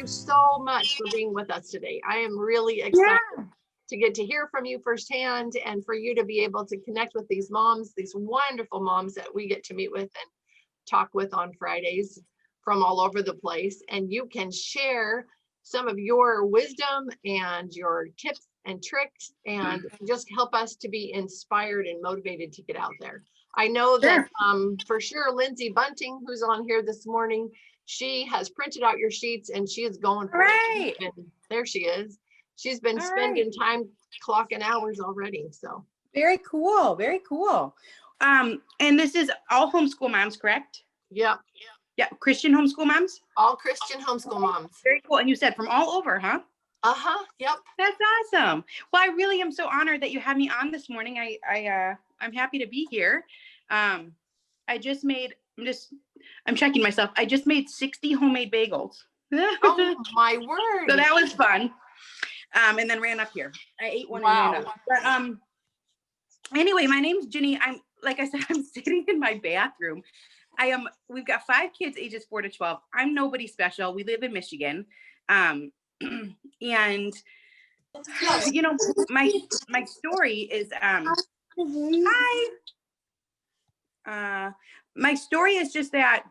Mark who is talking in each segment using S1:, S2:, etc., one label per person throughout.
S1: so much for being with us today. I am really excited to get to hear from you firsthand and for you to be able to connect with these moms, these wonderful moms that we get to meet with and talk with on Fridays from all over the place. And you can share some of your wisdom and your tips and tricks and just help us to be inspired and motivated to get out there. I know that for sure Lindsey Bunting, who's on here this morning, she has printed out your sheets and she is going for it. And there she is. She's been spending time clocking hours already. So
S2: very cool. Very cool. And this is all homeschool moms, correct?
S1: Yeah.
S2: Yeah. Christian homeschool moms?
S1: All Christian homeschool moms.
S2: Very cool. And you said from all over, huh?
S1: Yep.
S2: That's awesome. Well, I really am so honored that you had me on this morning. I'm happy to be here. I'm checking myself. I just made 60 homemade bagels.
S1: Oh my word.
S2: So that was fun. And then ran up here. I ate one and ran up. But anyway, my name's Ginny. Like I said, I'm sitting in my bathroom. We've got 5 kids ages 4 to 12. I'm nobody special. We live in Michigan. And you know, my story is my story is just that.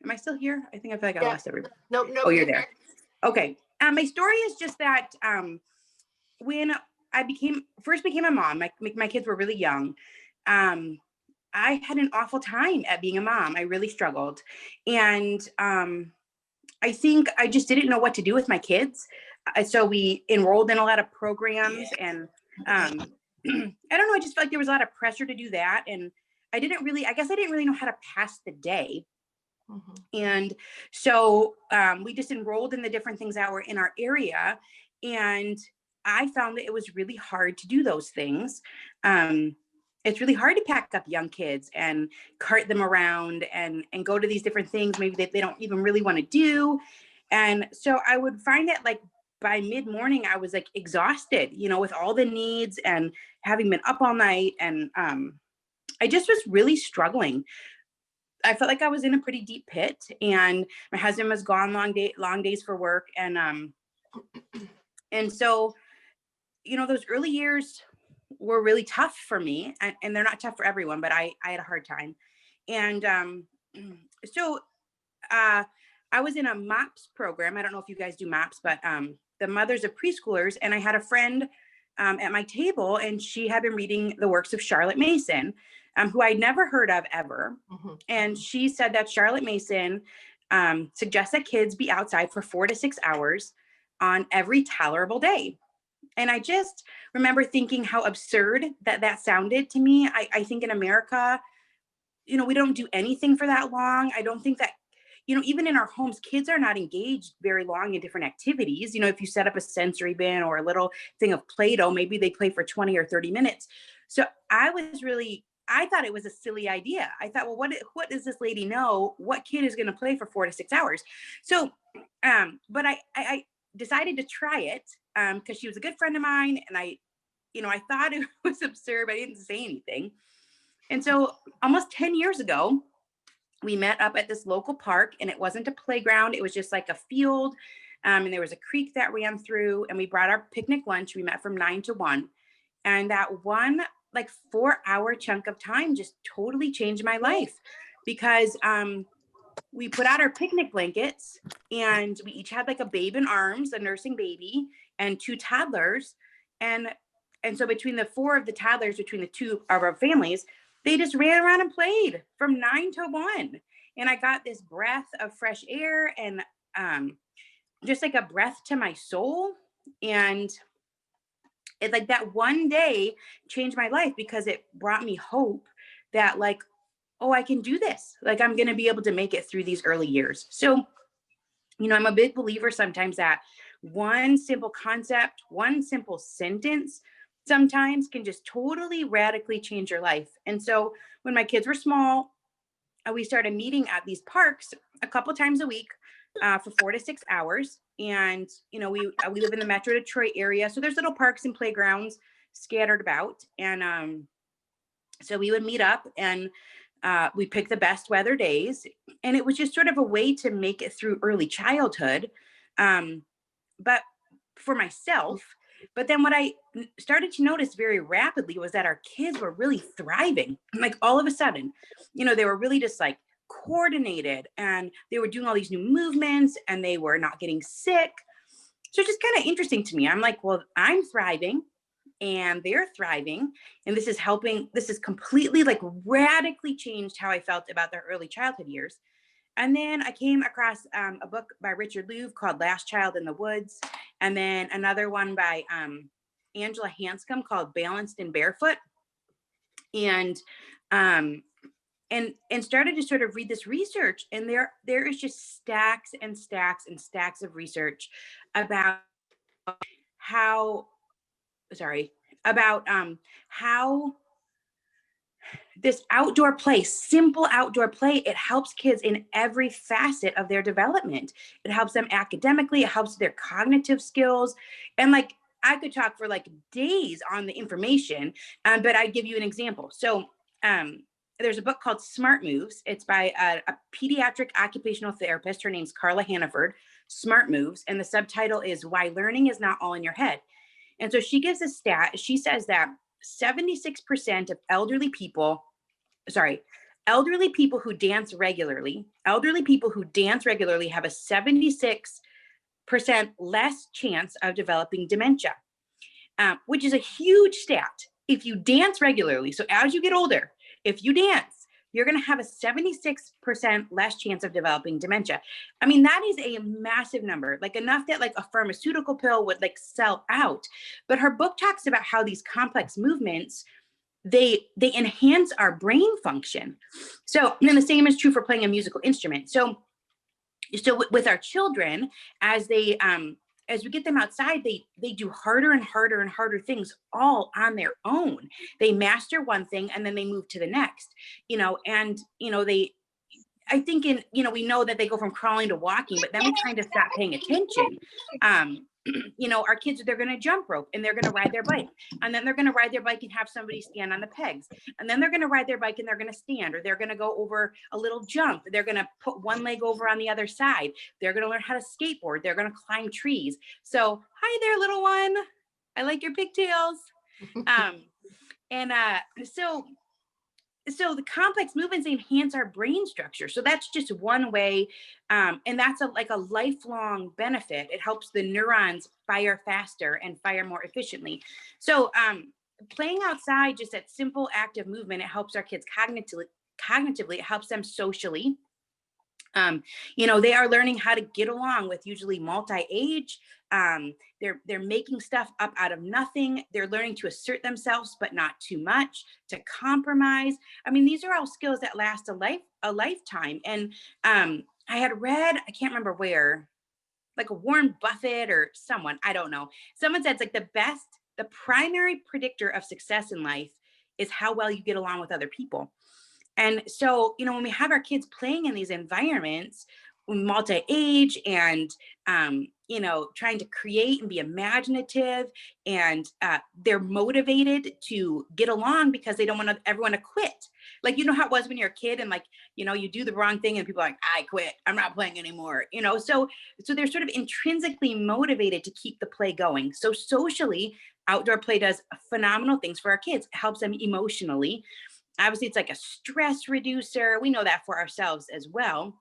S2: Am I still here? I think I feel like I lost everybody.
S1: Nope.
S2: Oh, you're there. Okay. My story is just that when I first became a mom, my kids were really young. I had an awful time at being a mom. I really struggled. And I think I just didn't know what to do with my kids. So we enrolled in a lot of programs and I don't know, I just felt like there was a lot of pressure to do that. And I guess I didn't really know how to pass the day. Mm-hmm. And so we just enrolled in the different things that were in our area. And I found that it was really hard to do those things. It's really hard to pack up young kids and cart them around and go to these different things maybe that they don't even really want to do. And so I would find that like by mid-morning, I was like exhausted, you know, with all the needs and having been up all night. And I just was really struggling. I felt like I was in a pretty deep pit, and my husband was gone long days for work. And so, you know, those early years were really tough for me, and they're not tough for everyone, but I had a hard time. And so I was in a MOPS program. I don't know if you guys do MOPS, but the mothers of preschoolers. And I had a friend at my table, and she had been reading the works of Charlotte Mason, who I'd never heard of ever. Mm-hmm. And she said that Charlotte Mason suggests that kids be outside for 4 to 6 hours on every tolerable day. And I just remember thinking how absurd that sounded to me. I think in America, you know, we don't do anything for that long. I don't think that, you know, even in our homes, kids are not engaged very long in different activities. You know, if you set up a sensory bin or a little thing of Play-Doh, maybe they play for 20 or 30 minutes. So I thought it was a silly idea. I thought, well, what does this lady know? What kid is going to play for 4 to 6 hours? So, but I decided to try it because she was a good friend of mine. And I thought it was absurd, but I didn't say anything. And so almost 10 years ago, we met up at this local park, and it wasn't a playground. It was just like a field. And there was a creek that ran through, and we brought our picnic lunch. We met from 9 to 1. And that one like 4-hour chunk of time just totally changed my life, because we put out our picnic blankets, and we each had like a babe in arms, a nursing baby, and 2 toddlers. And so between the 4 of the toddlers, between the 2 of our families, they just ran around and played from 9 to 1. And I got this breath of fresh air and just like a breath to my soul. And it like that one day changed my life, because it brought me hope that like, oh, I can do this. Like, I'm going to be able to make it through these early years. So, you know, I'm a big believer sometimes that one simple concept, one simple sentence sometimes can just totally radically change your life. And so when my kids were small, we started meeting at these parks a couple times a week for 4 to 6 hours. And, you know, we live in the Metro Detroit area. So there's little parks and playgrounds scattered about. And so we would meet up, and we picked the best weather days. And it was just sort of a way to make it through early childhood But for myself, but then what I started to notice very rapidly was that our kids were really thriving. Like all of a sudden, they were really just like coordinated, and they were doing all these new movements, and they were not getting sick. So it's just kind of interesting to me. I'm like, well, I'm thriving and they're thriving, and this is completely like radically changed how I felt about their early childhood years. And then I came across a book by Richard Louv called Last Child in the Woods, and then another one by Angela Hanscom called Balanced and Barefoot, and started to sort of read this research, and there is just stacks and stacks and stacks of research about how how this outdoor play, simple outdoor play, it helps kids in every facet of their development. It helps them academically, it helps their cognitive skills. And like, I could talk for like days on the information, but I'd give you an example. So there's a book called Smart Moves. It's by a pediatric occupational therapist. Her name's Carla Hannaford, Smart Moves. And the subtitle is Why Learning is Not All in Your Head. And so she gives a stat. She says that 76% of elderly people who dance regularly have a 76% less chance of developing dementia, which is a huge stat. If you dance regularly, so as you get older, if you dance, you're going to have a 76% less chance of developing dementia. I mean, that is a massive number, like enough that like a pharmaceutical pill would like sell out. But her book talks about how these complex movements, they enhance our brain function. So, and then the same is true for playing a musical instrument. So with our children, as we get them outside, they do harder and harder and harder things all on their own. They master one thing and then they move to the next, I think we know that they go from crawling to walking, but then we kind of stop paying attention. Our kids, they're going to jump rope and they're going to ride their bike, and then they're going to ride their bike and have somebody stand on the pegs. And then they're going to ride their bike and they're going to stand, or they're going to go over a little jump. They're going to put one leg over on the other side. They're going to learn how to skateboard. They're going to climb trees. So hi there, little one. I like your pigtails. So the complex movements enhance our brain structure. So that's just one way. And that's like a lifelong benefit. It helps the neurons fire faster and fire more efficiently. So playing outside, just that simple active movement, it helps our kids cognitively, it helps them socially. They are learning how to get along with usually multi-age. They're making stuff up out of nothing. They're learning to assert themselves, but not too much, to compromise. I mean, these are all skills that last a lifetime. And I had read, I can't remember where, like a Warren Buffett or someone, I don't know. Someone said it's like the primary predictor of success in life is how well you get along with other people. And so, when we have our kids playing in these environments, multi-age and, trying to create and be imaginative, and they're motivated to get along because they don't want everyone to quit. Like, how it was when you're a kid and like, you do the wrong thing and people are like, I quit, I'm not playing anymore, so they're sort of intrinsically motivated to keep the play going. So socially, outdoor play does phenomenal things for our kids. It helps them emotionally. Obviously, it's like a stress reducer. We know that for ourselves as well.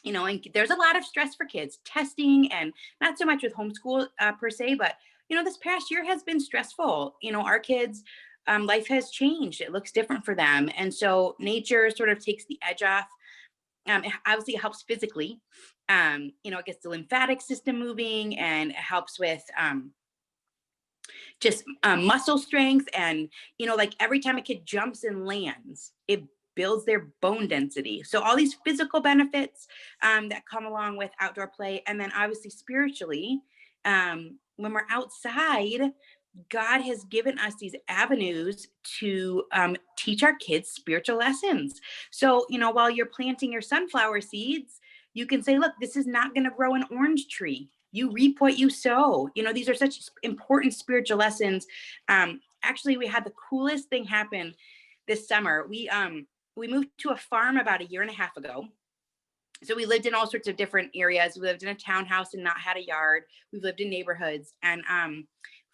S2: And there's a lot of stress for kids, testing, and not so much with homeschool per se, but, this past year has been stressful. Our kids, life has changed. It looks different for them. And so nature sort of takes the edge off. Obviously, it helps physically. It gets the lymphatic system moving, and it helps with just muscle strength. And, like every time a kid jumps and lands, it builds their bone density. So all these physical benefits that come along with outdoor play. And then obviously spiritually, when we're outside, God has given us these avenues to teach our kids spiritual lessons. So, while you're planting your sunflower seeds, you can say, look, this is not going to grow an orange tree. You reap what you sow. These are such important spiritual lessons. Actually, we had the coolest thing happen this summer. We moved to a farm about a year and a half ago. So we lived in all sorts of different areas. We lived in a townhouse and not had a yard. We've lived in neighborhoods, and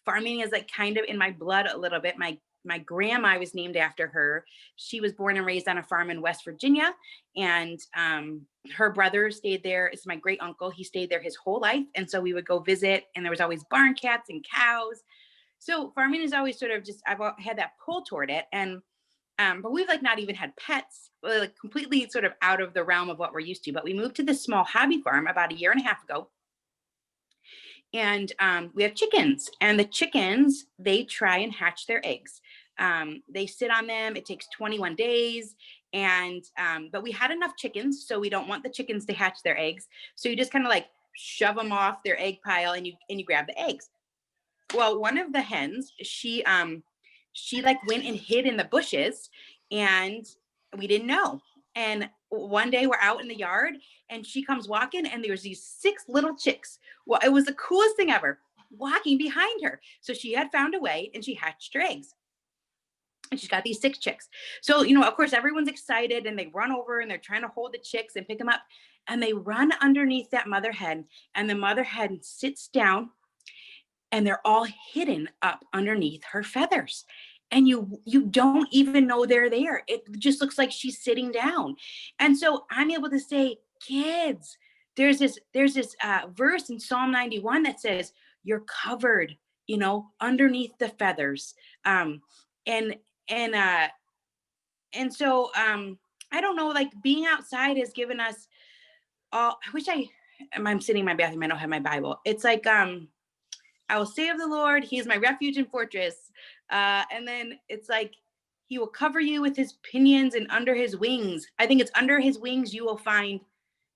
S2: farming is like kind of in my blood a little bit. My grandma was named after her. She was born and raised on a farm in West Virginia, and her brother stayed there. It's my great uncle. He stayed there his whole life, and so we would go visit, and there was always barn cats and cows. So farming is always sort of just, I've had that pull toward it, and but we've like not even had pets, like completely sort of out of the realm of what we're used to. But we moved to this small hobby farm about a year and a half ago, and we have chickens, and the chickens, they try and hatch their eggs. They sit on them. It takes 21 days. And, but we had enough chickens, so we don't want the chickens to hatch their eggs. So you just kind of like shove them off their egg pile, and you grab the eggs. Well, one of the hens, she like went and hid in the bushes, and we didn't know. And one day we're out in the yard, and she comes walking, and there's these 6 little chicks. Well, it was the coolest thing ever, walking behind her. So she had found a way, and she hatched her eggs. And she's got these 6 chicks. So, of course, everyone's excited, and they run over, and they're trying to hold the chicks and pick them up. And they run underneath that mother hen, and the mother hen sits down, and they're all hidden up underneath her feathers. And you don't even know they're there. It just looks like she's sitting down. And so I'm able to say, kids, there's this verse in Psalm 91 that says, you're covered, underneath the feathers. And so I don't know, like being outside has given us all. I'm sitting in my bathroom, I don't have my Bible. It's like, I will say of the Lord, he is my refuge and fortress. And then it's like, he will cover you with his pinions, and under his wings. I think it's under his wings you will find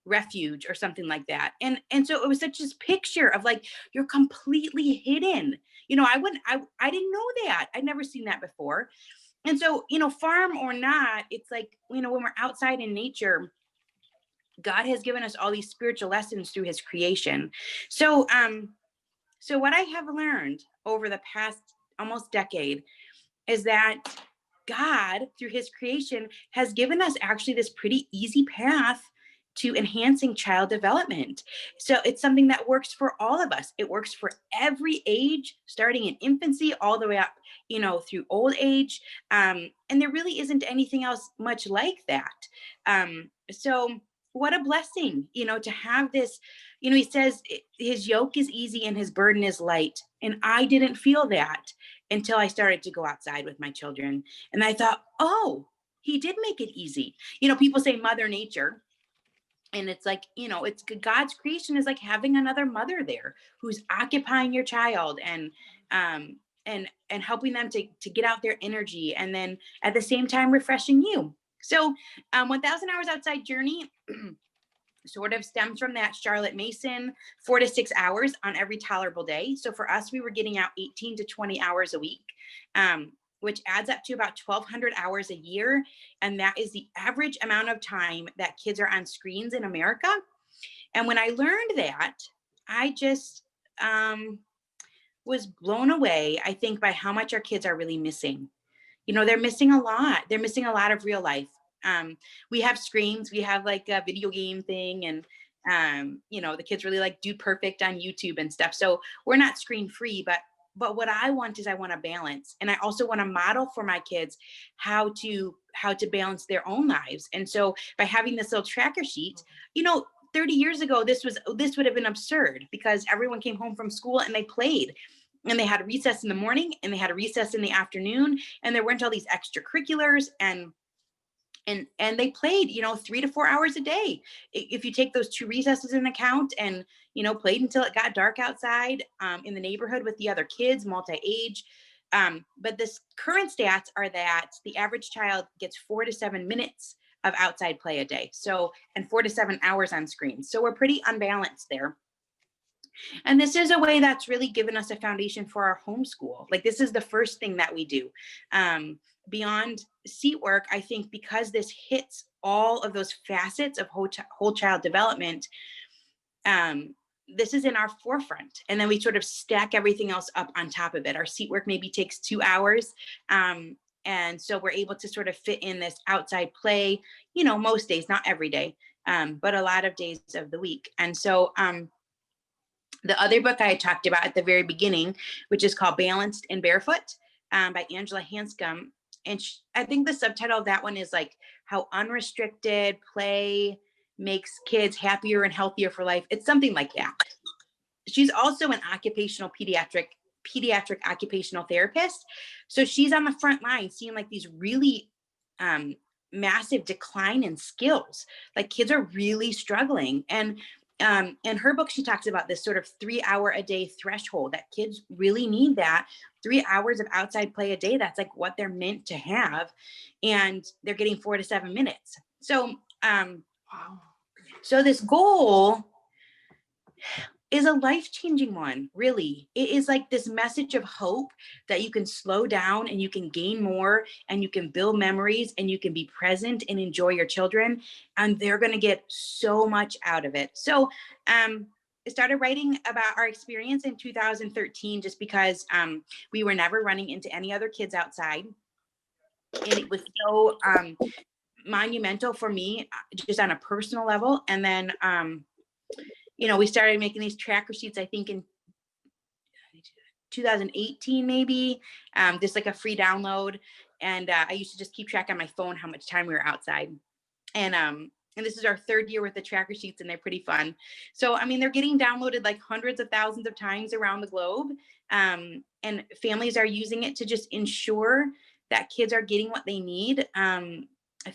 S2: refuge, or something like that. And so it was such this picture of like, you're completely hidden. I didn't know that. I'd never seen that before. And so, farm or not, it's like, when we're outside in nature, God has given us all these spiritual lessons through his creation. So what I have learned over the past almost decade is that God, through his creation, has given us actually this pretty easy path to enhancing child development. So it's something that works for all of us. It works for every age, starting in infancy all the way up, through old age. And there really isn't anything else much like that. So what a blessing, to have this, he says his yoke is easy and his burden is light. And I didn't feel that until I started to go outside with my children. And I thought, oh, he did make it easy. People say Mother Nature. And it's like, it's God's creation is like having another mother there who's occupying your child and helping them to get out their energy, and then at the same time refreshing you. So 1,000 Hours Outside journey sort of stems from that Charlotte Mason 4 to 6 hours on every tolerable day. So for us, we were getting out 18 to 20 hours a week, which adds up to about 1,200 hours a year. And that is the average amount of time that kids are on screens in America. And when I learned that, I just was blown away, I think, by how much our kids are really missing. They're missing a lot. They're missing a lot of real life. We have screens, we have like a video game thing, and the kids really like Dude Perfect on YouTube and stuff. So we're not screen free, but what I want is I want to balance. And I also want to model for my kids how to balance their own lives. And so by having this little tracker sheet, 30 years ago, this would have been absurd, because everyone came home from school and they played. And they had a recess in the morning, and they had a recess in the afternoon, and there weren't all these extracurriculars, and they played, 3 to 4 hours a day. If you take those 2 recesses in account, and, played until it got dark outside in the neighborhood with the other kids, multi-age. But this current stats are that the average child gets 4 to 7 minutes of outside play a day. So, and 4 to 7 hours on screens. So we're pretty unbalanced there. And this is a way that's really given us a foundation for our homeschool. Like, this is the first thing that we do. Beyond seat work, I think because this hits all of those facets of whole child development, this is in our forefront. And then we sort of stack everything else up on top of it. Our seat work maybe takes 2 hours. And so we're able to sort of fit in this outside play, most days, not every day. but a lot of days of the week. And so the other book I talked about at the very beginning, which is called Balanced and Barefoot, by Angela Hanscom. And I think the subtitle of that one is like how unrestricted play makes kids happier and healthier for life. It's something like that. She's also an pediatric occupational therapist. So she's on the front line seeing like these really massive decline in skills. Like kids are really struggling. And in her book, she talks about this sort of 3 hour a day threshold that kids really need, that 3 hours of outside play a day. That's like what they're meant to have. And they're getting 4 to 7 minutes. So,
S1: Wow.
S2: so this goal is a life-changing one, really. It is like this message of hope that you can slow down and you can gain more and you can build memories and you can be present and enjoy your children, and they're going to get so much out of it. So I started writing about our experience in 2013 just because we were never running into any other kids outside. And it was so monumental for me just on a personal level. And then we started making these tracker sheets, I think in 2018, maybe, just like a free download. And I used to just keep track on my phone how much time we were outside. And this is our 3rd year with the tracker sheets, and they're pretty fun. So, I mean, they're getting downloaded like hundreds of thousands of times around the globe. And families are using it to just ensure that kids are getting what they need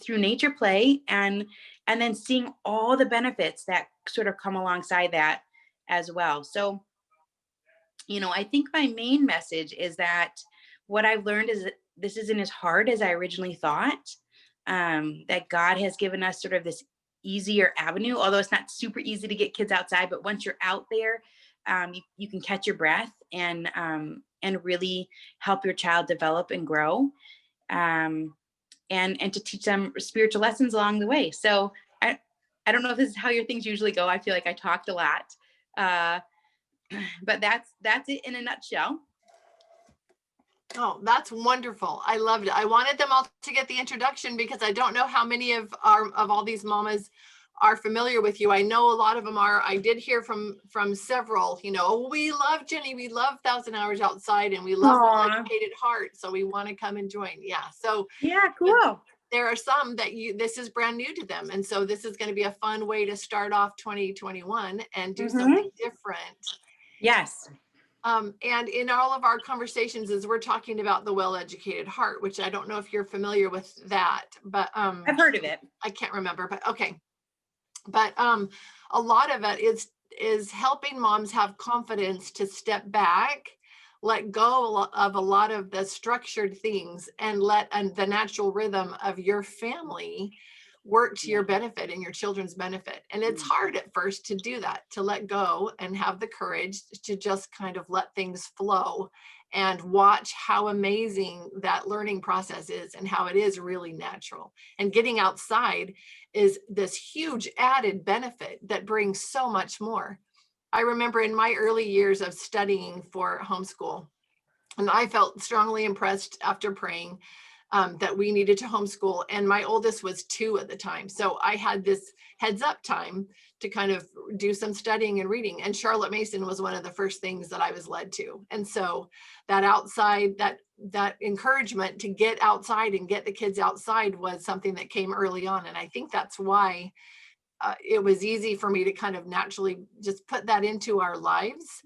S2: through nature play, and then seeing all the benefits that sort of come alongside that as well. So, I think my main message is that what I've learned is that this isn't as hard as I originally thought, that God has given us sort of this easier avenue, although it's not super easy to get kids outside, but once you're out there, you can catch your breath and really help your child develop and grow. And to teach them spiritual lessons along the way. So I don't know if this is how your things usually go. I feel like I talked a lot, but that's it in a nutshell.
S1: Oh, that's wonderful. I loved it. I wanted them all to get the introduction because I don't know how many of all these mamas are familiar with you. I know a lot of them are. I did hear from several, we love Jenny, we love 1,000 Hours Outside, and we love Well-Educated Heart, so we want to come and join. Yeah. So
S2: yeah, cool.
S1: There are some that this is brand new to them. And so this is going to be a fun way to start off 2021 and do something different.
S2: Yes.
S1: And in all of our conversations, as we're talking about the Well-Educated Heart, which I don't know if you're familiar with that, but
S2: I've heard of it.
S1: I can't remember, but okay. But a lot of it is helping moms have confidence to step back, let go of a lot of the structured things, and let the natural rhythm of your family work to your benefit and your children's benefit. And it's hard at first to do that, to let go and have the courage to just kind of let things flow and watch how amazing that learning process is and how it is really natural. And getting outside is this huge added benefit that brings so much more. I remember in my early years of studying for homeschool, and I felt strongly impressed after praying that we needed to homeschool. And my oldest was 2 at the time. So I had this heads up time to kind of do some studying and reading. And Charlotte Mason was one of the first things that I was led to. And so that outside, that encouragement to get outside and get the kids outside was something that came early on. And I think that's why it was easy for me to kind of naturally just put that into our lives.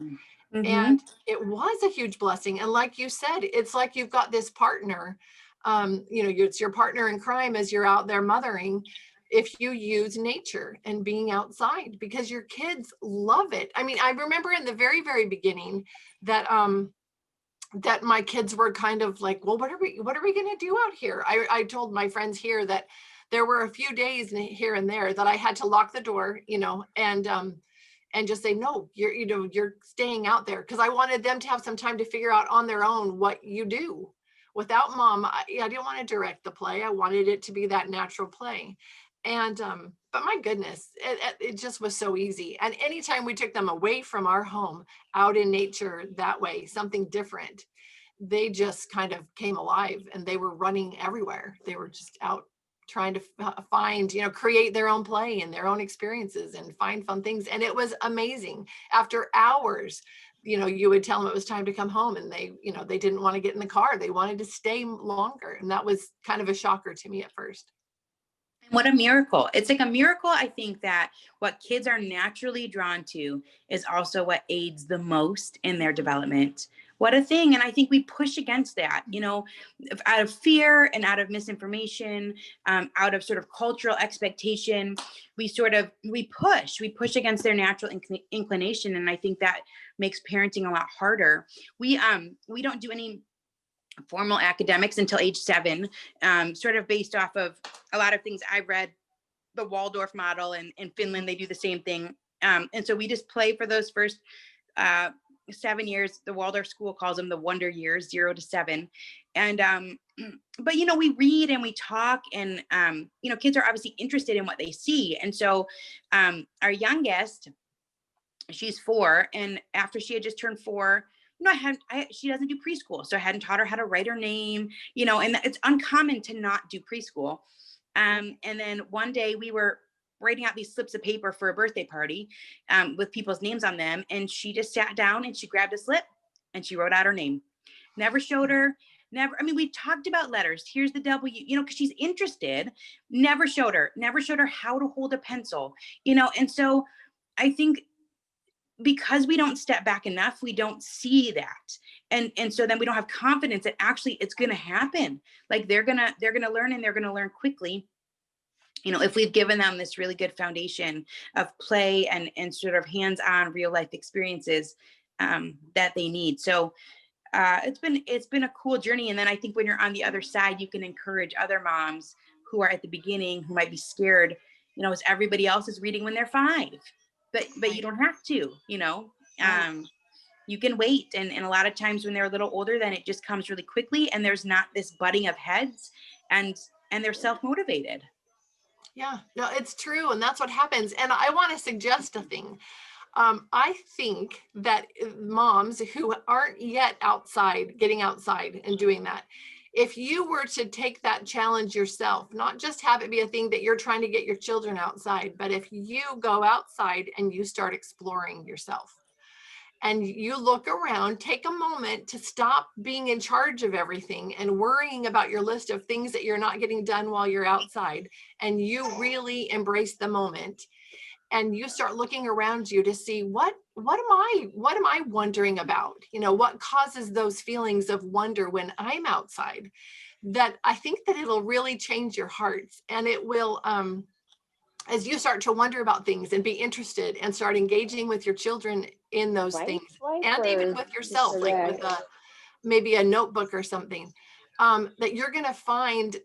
S1: And it was a huge blessing. And like you said, it's like you've got this partner, it's your partner in crime as you're out there mothering, if you use nature and being outside, because your kids love it. I mean, I remember in the very, very beginning that my kids were kind of like, well, what are we going to do out here? I told my friends here that there were a few days here and there that I had to lock the door, and just say, no, you're staying out there. Cause I wanted them to have some time to figure out on their own what you do. Without mom, I didn't want to direct the play. I wanted it to be that natural play. And, but my goodness, it just was so easy. And anytime we took them away from our home out in nature that way, something different, they just kind of came alive and they were running everywhere. They were just out trying to find, create their own play and their own experiences and find fun things. And it was amazing. After hours, you would tell them it was time to come home, and they didn't want to get in the car. They wanted to stay longer. And that was kind of a shocker to me at first.
S2: What a miracle. It's like a miracle. I think that what kids are naturally drawn to is also what aids the most in their development. What a thing. And I think we push against that, out of fear and out of misinformation, out of sort of cultural expectation. We push against their natural inclination. And I think that makes parenting a lot harder. We don't do any formal academics until age 7, sort of based off of a lot of things I've read. The Waldorf model, and in Finland, they do the same thing. And so we just play for those first 7 years. The Waldorf school calls them the wonder years, 0 to 7. And, but, we read and we talk, and, kids are obviously interested in what they see. And so our youngest, she's 4. And after she had just turned 4, she doesn't do preschool. So I hadn't taught her how to write her name, and it's uncommon to not do preschool. And then one day we were writing out these slips of paper for a birthday party with people's names on them. And she just sat down and she grabbed a slip and she wrote out her name. Never showed her. We talked about letters. Here's the W, because she's interested. Never showed her how to hold a pencil, and so I think, because we don't step back enough, we don't see that. And so then we don't have confidence that actually it's going to happen. Like they're going to learn, and they're going to learn quickly. If we've given them this really good foundation of play and sort of hands-on real life experiences that they need. So it's been a cool journey. And then I think when you're on the other side, you can encourage other moms who are at the beginning, who might be scared, as everybody else is reading when they're 5. But you don't have to, you can wait. And a lot of times when they're a little older, then it just comes really quickly, and there's not this butting of heads, and they're self-motivated.
S1: Yeah, no, it's true. And that's what happens. And I want to suggest a thing. I think that moms who aren't yet getting outside and doing that, if you were to take that challenge yourself, not just have it be a thing that you're trying to get your children outside, but if you go outside and you start exploring yourself and you look around, take a moment to stop being in charge of everything and worrying about your list of things that you're not getting done while you're outside, and you really embrace the moment. And you start looking around you to see what am I wondering about? What causes those feelings of wonder when I'm outside? That I think that it'll really change your hearts, and it will, as you start to wonder about things and be interested and start engaging with your children in those things, and even with yourself, like with maybe a notebook or something, that you're going to find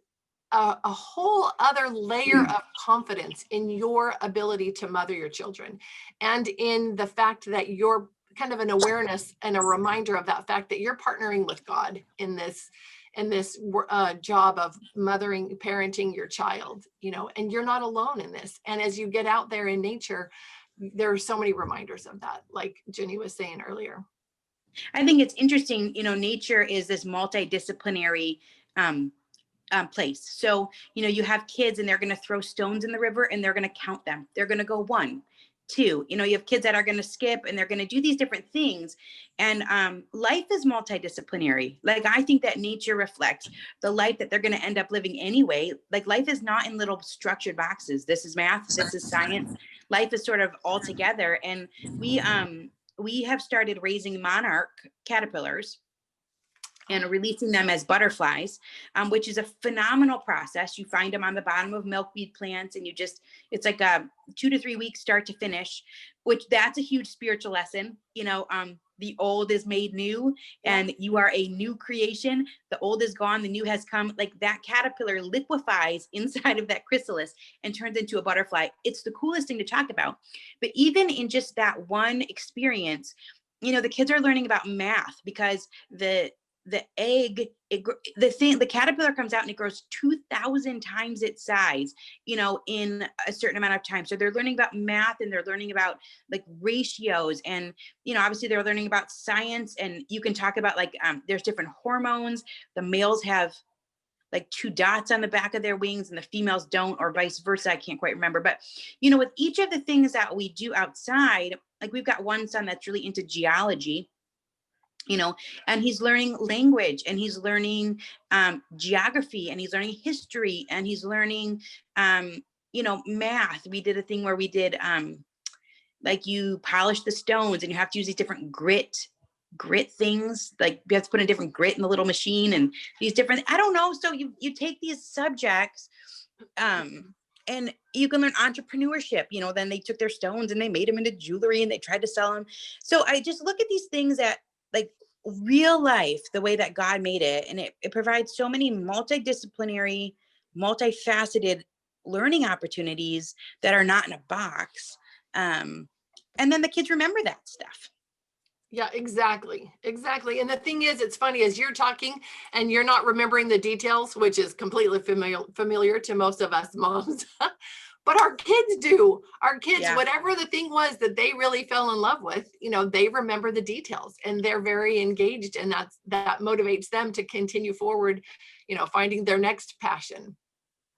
S1: a whole other layer of confidence in your ability to mother your children, and in the fact that you're kind of an awareness and a reminder of that fact that you're partnering with God in this job of parenting your child, and you're not alone in this. And as you get out there in nature, there are so many reminders of that, like Jenny was saying earlier.
S2: I think it's interesting, nature is this multidisciplinary place. So, you have kids and they're going to throw stones in the river and they're going to count them. They're going to go 1, 2, you have kids that are going to skip and they're going to do these different things. And life is multidisciplinary. Like, I think that nature reflects the life that they're going to end up living anyway. Like, life is not in little structured boxes. This is math. This is science. Life is sort of all together. And we have started raising monarch caterpillars and releasing them as butterflies, which is a phenomenal process. You find them on the bottom of milkweed plants, and it's like a 2 to 3 weeks start to finish, which that's a huge spiritual lesson. The old is made new, and you are a new creation. The old is gone, the new has come. Like, that caterpillar liquefies inside of that chrysalis and turns into a butterfly. It's the coolest thing to talk about. But even in just that one experience, the kids are learning about math, because the egg, the caterpillar comes out and it grows 2,000 times its size, in a certain amount of time. So they're learning about math, and they're learning about like ratios, and, obviously they're learning about science. And you can talk about there's different hormones. The males have like 2 dots on the back of their wings and the females don't, or vice versa. I can't quite remember. But, you know, with each of the things that we do outside, like we've got one son that's really into geology, you know, and he's learning language, and he's learning geography, and he's learning history, and he's learning, you know, math. We did a thing where we did like you polish the stones and you have to use these different grit things, like you have to put a different grit in the little machine, and these different, I don't know. So you take these subjects and you can learn entrepreneurship. You know, then they took their stones and they made them into jewelry and they tried to sell them. So I just look at these things that, like, real life, the way that God made it, and it provides so many multidisciplinary, multifaceted learning opportunities that are not in a box. And then the kids remember that stuff.
S1: Yeah, exactly. Exactly. And the thing is, it's funny as you're talking and you're not remembering the details, which is completely familiar to most of us moms. But our kids do. Our kids,
S2: Yeah.
S1: whatever the thing was that they really fell in love with, you know, they remember the details and they're very engaged, and that motivates them to continue forward, you know, finding their next passion.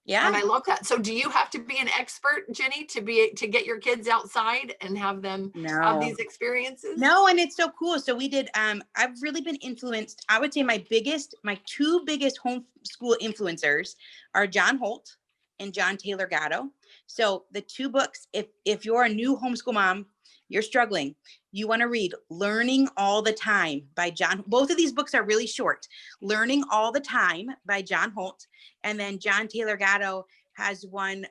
S2: Yeah.
S1: And I love that. So do you have to be an expert, Jenny, to get your kids outside and have them have these experiences?
S2: No, and it's so cool. So we did, I've really been influenced. I would say my 2 biggest homeschool influencers are John Holt and John Taylor Gatto. So the 2 books, if you're a new homeschool mom, you're struggling, you want to read Learning All the Time by John. Both of these books are really short. Learning All the Time by John Holt. And then John Taylor Gatto has one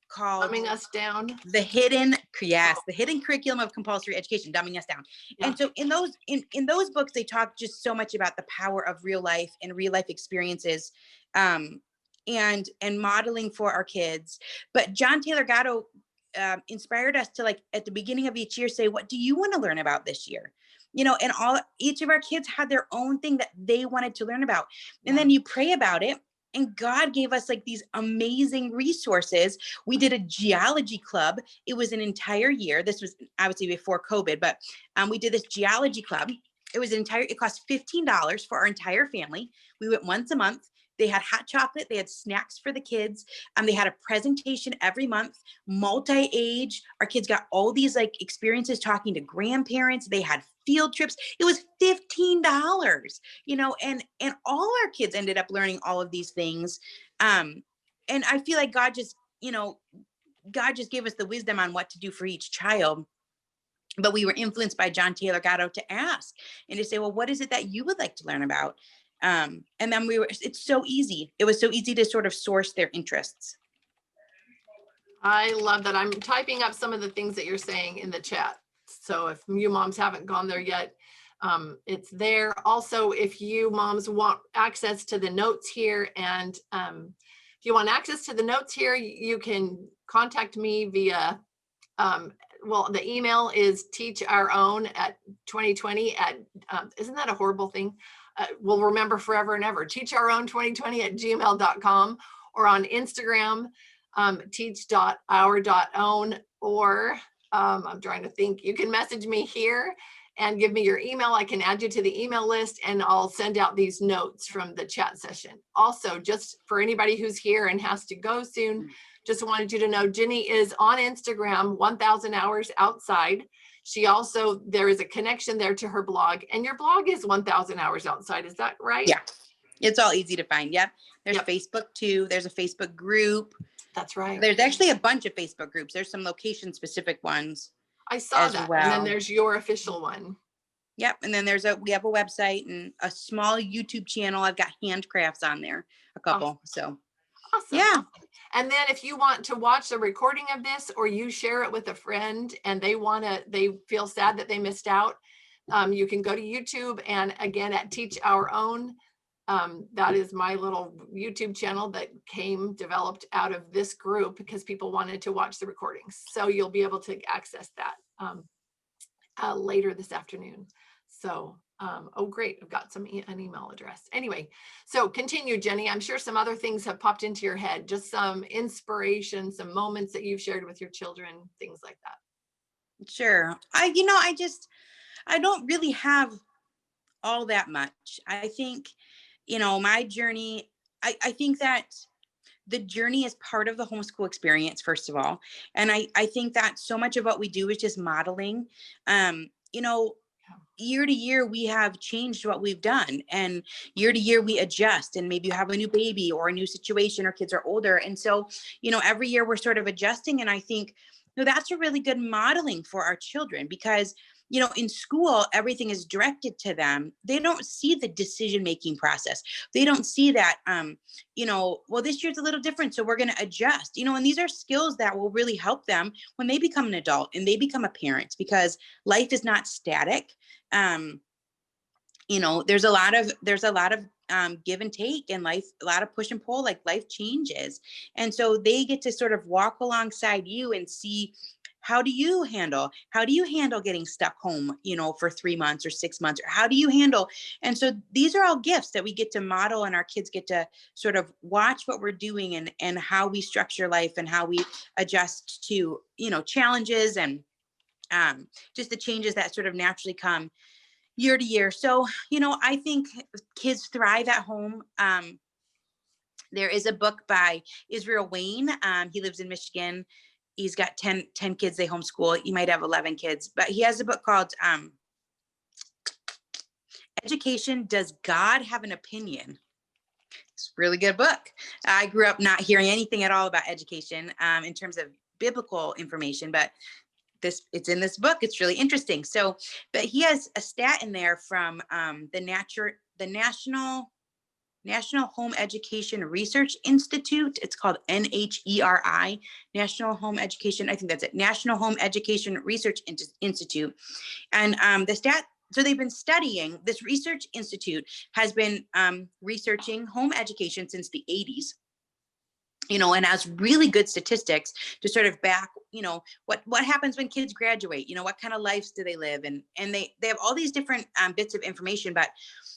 S2: called
S1: Dumbing Us Down.
S2: The Hidden Curriculum of Compulsory Education, Dumbing Us Down. Yeah. And so in those books, they talk just so much about the power of real life and real life experiences, and modeling for our kids. But John Taylor Gatto inspired us to, like, at the beginning of each year, say, what do you want to learn about this year? You know, and each of our kids had their own thing that they wanted to learn about. And then you pray about it. And God gave us, like, these amazing resources. We did a geology club. It was an entire year. This was obviously before COVID, but we did this geology club. It cost $15 for our entire family. We went once a month. They had hot chocolate. They had snacks for the kids. They had a presentation every month, multi-age. Our kids got all these, like, experiences talking to grandparents. They had field trips. It was $15, you know, and all our kids ended up learning all of these things. And I feel like God just gave us the wisdom on what to do for each child. But we were influenced by John Taylor Gatto to ask and to say, well, what is it that you would like to learn about? And then it's so easy. It was so easy to sort of source their interests.
S1: I love that. I'm typing up some of the things that you're saying in the chat. So if you moms haven't gone there yet, it's there. Also, if you moms want access to the notes here, and if you want access to the notes here, you can contact me via, well, the email is teachourown@2020 isn't that a horrible thing? We'll remember forever and ever. teachourown2020@gmail.com, or on Instagram, teach.our.own, or I'm trying to think. You can message me here and give me your email. I can add you to the email list, and I'll send out these notes from the chat session. Also, just for anybody who's here and has to go soon, just wanted you to know Jenny is on Instagram, 1000 Hours Outside. She also, there is a connection there to her blog, and your blog is 1000 Hours Outside. Is that right?
S2: Yeah, it's all easy to find. Yep. There's Facebook too. There's a Facebook group.
S1: That's right.
S2: There's actually a bunch of Facebook groups. There's some location specific ones.
S1: I saw that. Well. And then there's your official one.
S2: Yep. And then we have a website and a small YouTube channel. I've got handcrafts on there, a couple. Awesome. So
S1: awesome. Yeah. And then if you want to watch the recording of this, or you share it with a friend and they feel sad that they missed out, you can go to YouTube, and again at Teach Our Own. That is my little YouTube channel that developed out of this group because people wanted to watch the recordings. So you'll be able to access that later this afternoon. So, oh, great. I've got an email address. Anyway, so continue, Jenny. I'm sure some other things have popped into your head, just some inspiration, some moments that you've shared with your children, things like that.
S2: Sure. I don't really have all that much. I think, my journey, I think that the journey is part of the homeschool experience, first of all. And I think that so much of what we do is just modeling. You know, year to year, we have changed what we've done. And year to year, we adjust. And maybe you have a new baby or a new situation, or kids are older. And so, you know, every year we're sort of adjusting. And I think, you know, that's a really good modeling for our children, because you know, in school, everything is directed to them. They don't see the decision-making process. They don't see that, you know, well, this year's a little different, so we're going to adjust, you know, and these are skills that will really help them when they become an adult and they become a parent, because life is not static. You know, there's a lot of give and take in life, a lot of push and pull, like life changes. And so they get to sort of walk alongside you and see, how do you handle getting stuck home, you know, for 3 months or 6 months, or how do you handle? And so these are all gifts that we get to model, and our kids get to sort of watch what we're doing and how we structure life and how we adjust to, you know, challenges and just the changes that sort of naturally come year to year. So, you know, I think kids thrive at home. There is a book by Israel Wayne. He lives in Michigan. He's got 10 kids they homeschool. He might have 11 kids, but he has a book called Education, Does God Have an Opinion? It's a really good book. I grew up not hearing anything at all about education in terms of biblical information, but it's in this book. It's really interesting. So, but he has a stat in there from the National Home Education Research Institute. It's called NHERI, National Home Education. I think that's it. National Home Education Research Institute. And so they've been studying, this research institute has been researching home education since the 80s. You know, and has really good statistics to sort of back, you know, what happens when kids graduate, you know, what kind of lives do they live? And they have all these different bits of information. But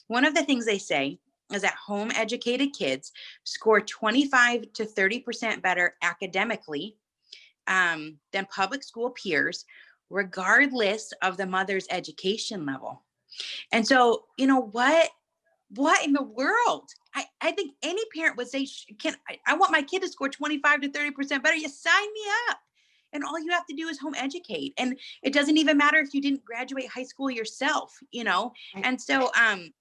S2: one of the things they say is that home educated kids score 25 to 30% better academically than public school peers, regardless of the mother's education level. And so, you know, what in the world? I think any parent would say, I want my kid to score 25 to 30% better. You sign me up. And all you have to do is home educate. And it doesn't even matter if you didn't graduate high school yourself, you know? Right. And so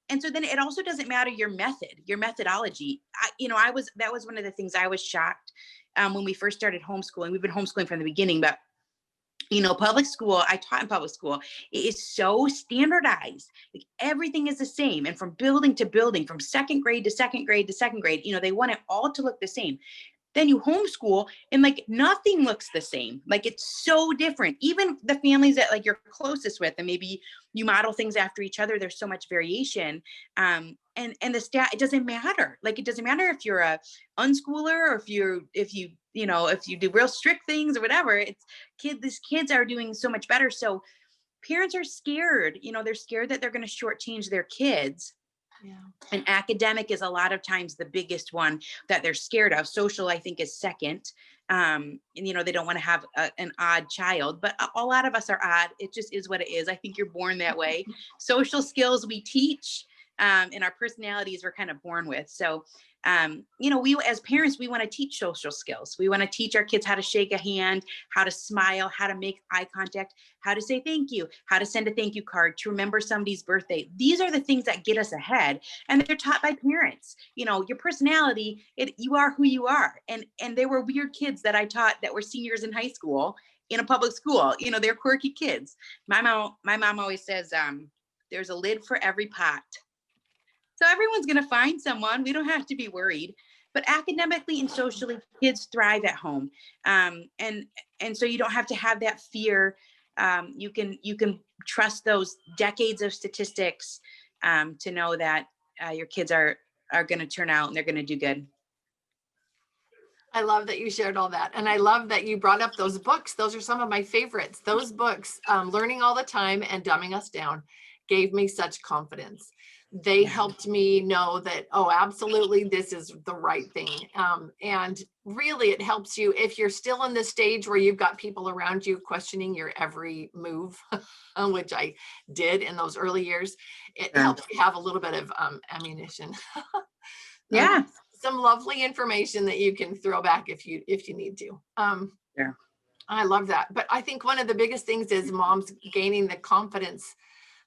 S2: then it also doesn't matter your methodology. That was one of the things I was shocked when we first started homeschooling. We've been homeschooling from the beginning, but you know, public school, I taught in public school, it is so standardized. Like everything is the same. And from building to building, from second grade to second grade to second grade, you know, they want it all to look the same. Then you homeschool and like nothing looks the same. Like it's so different. Even the families that like you're closest with, and maybe you model things after each other, there's so much variation. And it doesn't matter. Like it doesn't matter if you're a unschooler or if you do real strict things or whatever. These kids are doing so much better. So parents are scared, you know, they're scared that they're going to shortchange their kids. Yeah. And academic is a lot of times the biggest one that they're scared of. Social, I think, is second. And, you know, they don't want to have an odd child, but a lot of us are odd. It just is what it is. I think you're born that way. Social skills we teach, and our personalities we're kind of born with. So, you know, we as parents, we want to teach social skills. We want to teach our kids how to shake a hand, how to smile, how to make eye contact, how to say thank you, how to send a thank you card, to remember somebody's birthday. These are the things that get us ahead, and they're taught by parents. You know, your personality, you are who you are. And there were weird kids that I taught that were seniors in high school in a public school. You know, they're quirky kids. My mom always says, there's a lid for every pot. So everyone's going to find someone. We don't have to be worried. But academically and socially, kids thrive at home. And so you don't have to have that fear. You can trust those decades of statistics to know that your kids are going to turn out and they're going to do good.
S1: I love that you shared all that. And I love that you brought up those books. Those are some of my favorites. Those books, Learning All the Time and Dumbing Us Down, gave me such confidence. They helped me know that, oh, absolutely, this is the right thing. And really, it helps you if you're still in the stage where you've got people around you questioning your every move, which I did in those early years. It helps you have a little bit of ammunition.
S2: Yeah.
S1: some lovely information that you can throw back if you need to.
S2: Yeah.
S1: I love that. But I think one of the biggest things is moms gaining the confidence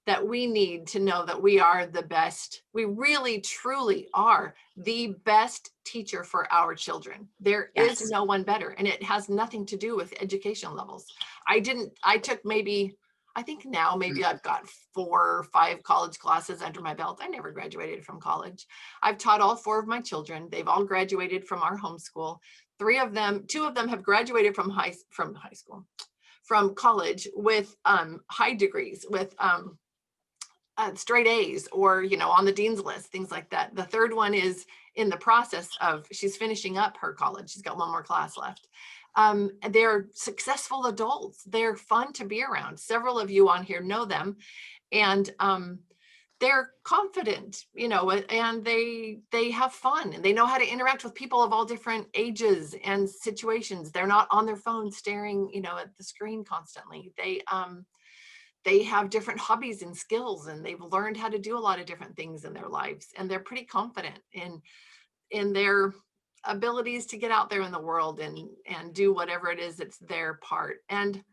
S1: that we need to know that we are the best. We really, truly are the best teacher for our children. There
S2: Yes.
S1: is no one better. And it has nothing to do with education levels. I took maybe, I think now maybe I've got 4 or 5 college classes under my belt. I never graduated from college. I've taught all 4 of my children. They've all graduated from our homeschool. 2 of them have graduated from college with high degrees, with straight A's, or, on the dean's list, things like that. The third one is in the process of, she's finishing up her college. She's got 1 more class left. They're successful adults. They're fun to be around. Several of you on here know them, and they're confident, and they have fun, and they know how to interact with people of all different ages and situations. They're not on their phone staring, at the screen constantly. They have different hobbies and skills, and they've learned how to do a lot of different things in their lives, and they're pretty confident in their abilities to get out there in the world and do whatever it is that's their part. And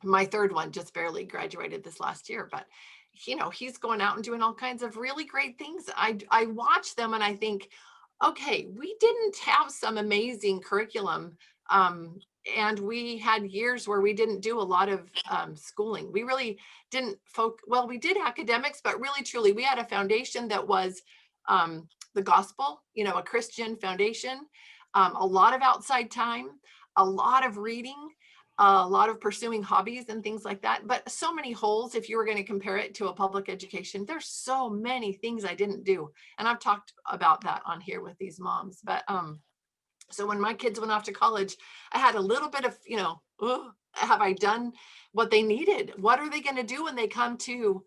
S1: my third one just barely graduated this last year, but he's going out and doing all kinds of really great things. I watch them and I think, okay, we didn't have some amazing curriculum, and we had years where we didn't do a lot of schooling. We really didn't well, we did academics, but really truly we had a foundation that was the gospel, a Christian foundation, a lot of outside time, a lot of reading, a lot of pursuing hobbies and things like that. But so many holes, if you were going to compare it to a public education, there's so many things I didn't do. And I've talked about that on here with these moms. But so when my kids went off to college, I had a little bit of, have I done what they needed? What are they going to do when they come to,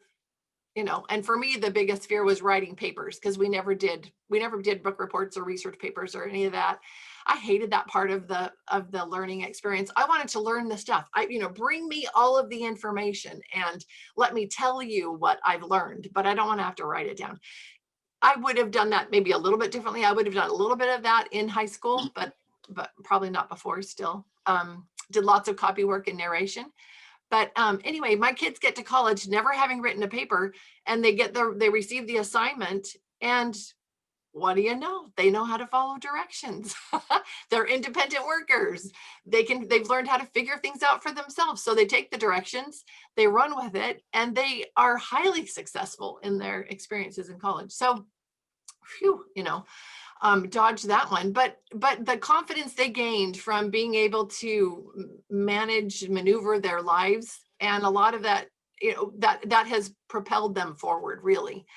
S1: and for me, the biggest fear was writing papers, because we never did book reports or research papers or any of that. I hated that part of the learning experience. I wanted to learn the stuff. Bring me all of the information and let me tell you what I've learned, but I don't want to have to write it down. I would have done that maybe a little bit differently. I would have done a little bit of that in high school, but probably not before still. Did lots of copy work and narration. But anyway, my kids get to college never having written a paper, and they receive the assignment, and what do you know? They know how to follow directions. They're independent workers. They've learned how to figure things out for themselves. So they take the directions, they run with it, and they are highly successful in their experiences in college. So, phew, dodge that one. But the confidence they gained from being able to maneuver their lives, and a lot of that, that has propelled them forward, really.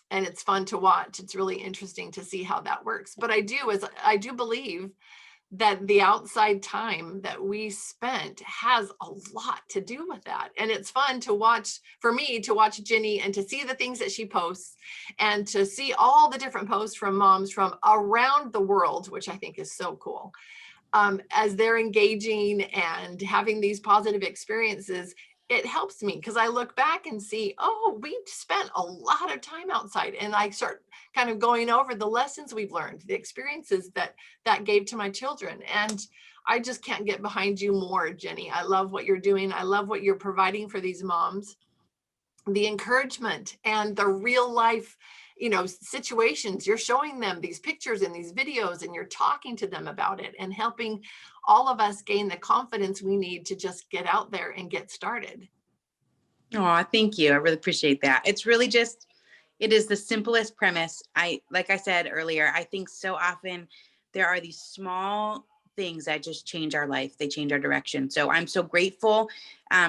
S1: And it's fun to watch. It's really interesting to see how that works. But I do believe that the outside time that we spent has a lot to do with that. And it's fun to watch, for me, to watch Jenny and to see the things that she posts, and to see all the different posts from moms from around the world, which I think is so cool. As they're engaging and having these positive experiences, it helps me, because I look back and see, oh, we spent a lot of time outside, and I start kind of going over the lessons we've learned, the experiences that gave to my children. And I just can't get behind you more, Jenny. I love what you're doing. I love what you're providing for these moms, the encouragement and the real life, situations. You're showing them these pictures and these videos, and you're talking to them about it, and helping all of us gain the confidence we need to just get out there and get started.
S2: Oh, thank you. I really appreciate that. It's really just, it is the simplest premise. Like I said earlier, I think so often there are these small things that just change our life. They change our direction. So I'm so grateful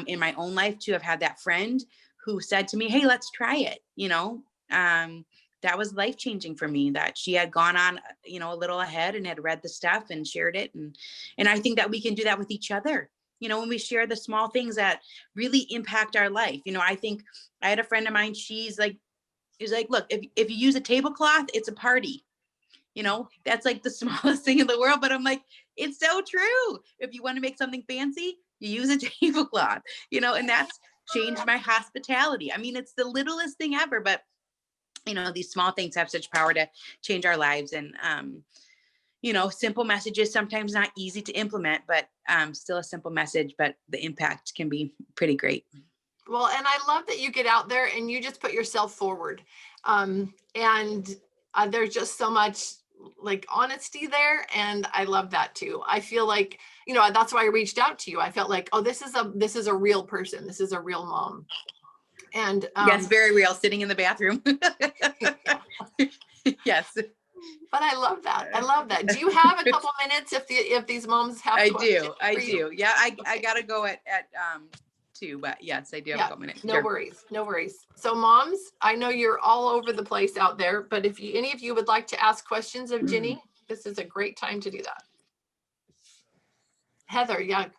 S2: in my own life to have had that friend who said to me, hey, let's try it. That was life-changing for me, that she had gone on, a little ahead and had read the stuff and shared it. And I think that we can do that with each other. When we share the small things that really impact our life. I think I had a friend of mine, she's like, look, if you use a tablecloth, it's a party. That's like the smallest thing in the world. But I'm like, it's so true. If you want to make something fancy, you use a tablecloth, and that's changed my hospitality. I mean, it's the littlest thing ever, but these small things have such power to change our lives. And, simple messages, sometimes not easy to implement, but still a simple message, but the impact can be pretty great.
S1: Well, and I love that you get out there and you just put yourself forward. And there's just so much like honesty there. And I love that too. I feel like, that's why I reached out to you. I felt like, oh, this is a real person. This is a real mom. And
S2: yes, very real, sitting in the bathroom. Yes.
S1: But I love that. I love that. Do you have a couple minutes if these moms have questions?
S2: I do. Yeah, I gotta go at 2, but yes, I do have a couple minutes.
S1: No
S2: Sure.
S1: worries. No worries. So moms, I know you're all over the place out there, but if any of you would like to ask questions of Ginny, this is a great time to do that. Heather, yeah.